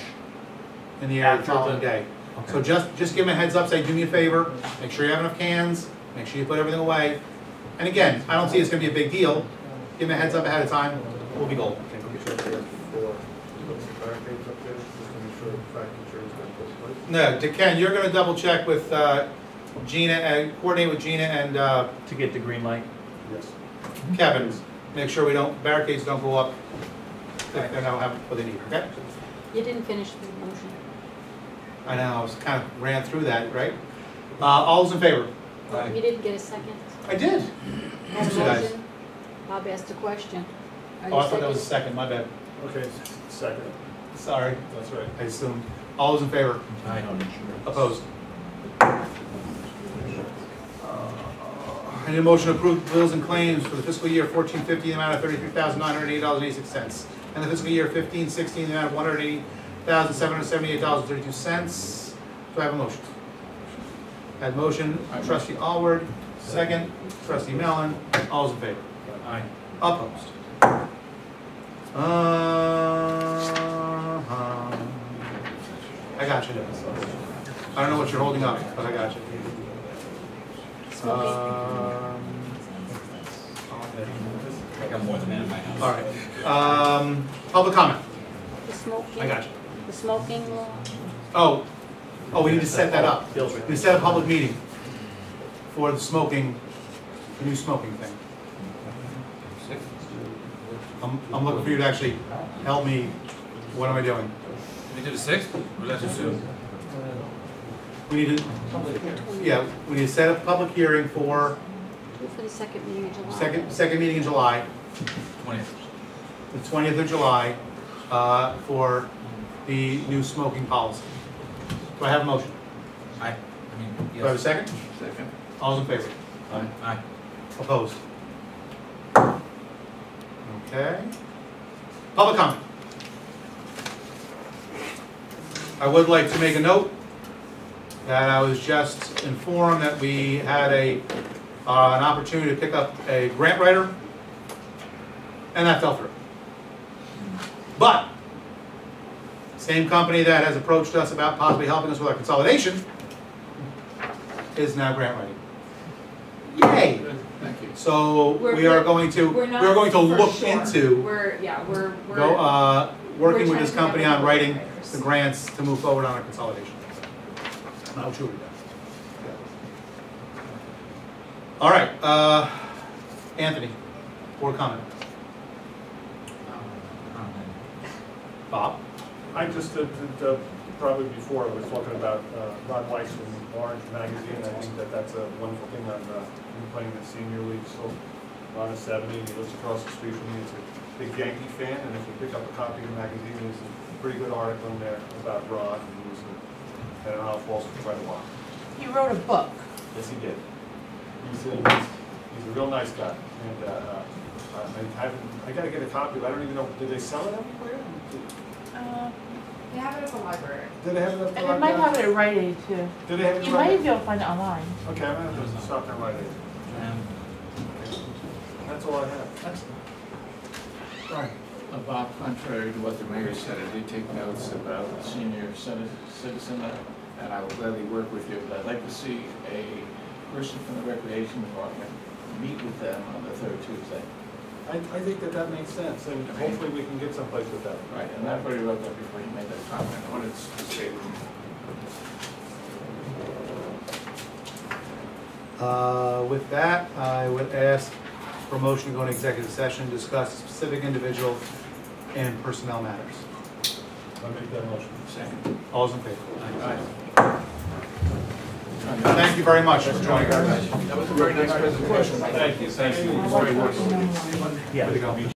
in the area the After following the- day. Okay. So just give them a heads up, say, do me a favor, make sure you have enough cans, make sure you put everything away. And again, I don't see it's gonna be a big deal. Give them a heads up ahead of time, we'll be golden. Can we check there before putting some barricades up there, just to make sure the fact insurance is going to put in place? No, Ken, you're gonna double check with Gina and coordinate with Gina and To get the green light? Yes. Kevin. Make sure barricades don't go up if they don't have what they need, okay? you didn't finish the motion. I know, I was kind of ran through that, right? All those in favor? You didn't get a second? I did. Had a Yes, you guys. motion? Bob asked a question. Are you Oh, I thought that was a second? second, my bad. Okay, second. Sorry, That's right. I assumed. All those in favor? Aye. Opposed? I need a motion to approve bills and claims for the fiscal year 14-15, the amount of $33,980.86. And the fiscal year 15-16, the amount of $180,778.32. Do I have a motion? Had motion, trustee Alward, second, trustee Mellon, all those in favor? Aye. Opposed? I got you. I don't know what you're holding up, but I got you. I got more than that in my house. All right. Public comment. The smoking? I got you. The smoking law? Oh, Oh, we need to set that up. We set a public meeting for the smoking, the new smoking thing. I'm looking for you to actually help me. What am I doing? We did the 6th, or was that too soon? We need to, yeah, we need to set up a public hearing for For the second meeting in July. second meeting in July, 20th. the 20th of July, for the new smoking policy. Do I have a motion? I mean, Do I have a yes. second? Second. All's in favor? Aye. Opposed? Okay. Public comment. I would like to make a note that I was just informed that we had an opportunity to pick up a grant writer, and that fell through. But, same company that has approached us about possibly helping us with our consolidation is now grant writing. Yay! Thank you. So We're- we are going to, We're we not are going to for look sure. into We're working we're with this trying to company get on writing writers. the grants to move forward on our consolidation. Not sure we do. All right, Anthony, board comment. Bob? I just did, probably before, I was talking about Ron Weiss from Orange Magazine. I think that that's a wonderful thing on him playing the senior league. So Ron is 70, he lives across the street from me. He's a big Yankee fan, and if you pick up a copy of the magazine, there's a pretty good article in there about Ron. He was at an Isle Falls for quite a while. He wrote a book. Yes, he did. He's a real nice guy, and I got to get a copy. I don't even know. Did they sell it everywhere? They have it at the library. Did they have it? At the And they might have it at Rite Aid too. Did they have it? You might even be able to find it online. Okay, I'm gonna have to stop there right there. That's all I have. Right. Bob, contrary to what the mayor said, I did take notes about senior citizen, and I will gladly work with you, but I'd like to see a person from the recreation department meet with them on the third Tuesday. I think that makes sense, and hopefully we can get someplace with that. Right, and I've already wrote that before you made that comment. I wanted to say with you. With that, I would ask for a motion to go into executive session, discuss specific individual and personnel matters. I'll make that motion. Second. All's in favor? Aye. Thank you very much for joining us. That was a very nice presentation. Thank you. Thank you. Great work. Way to go.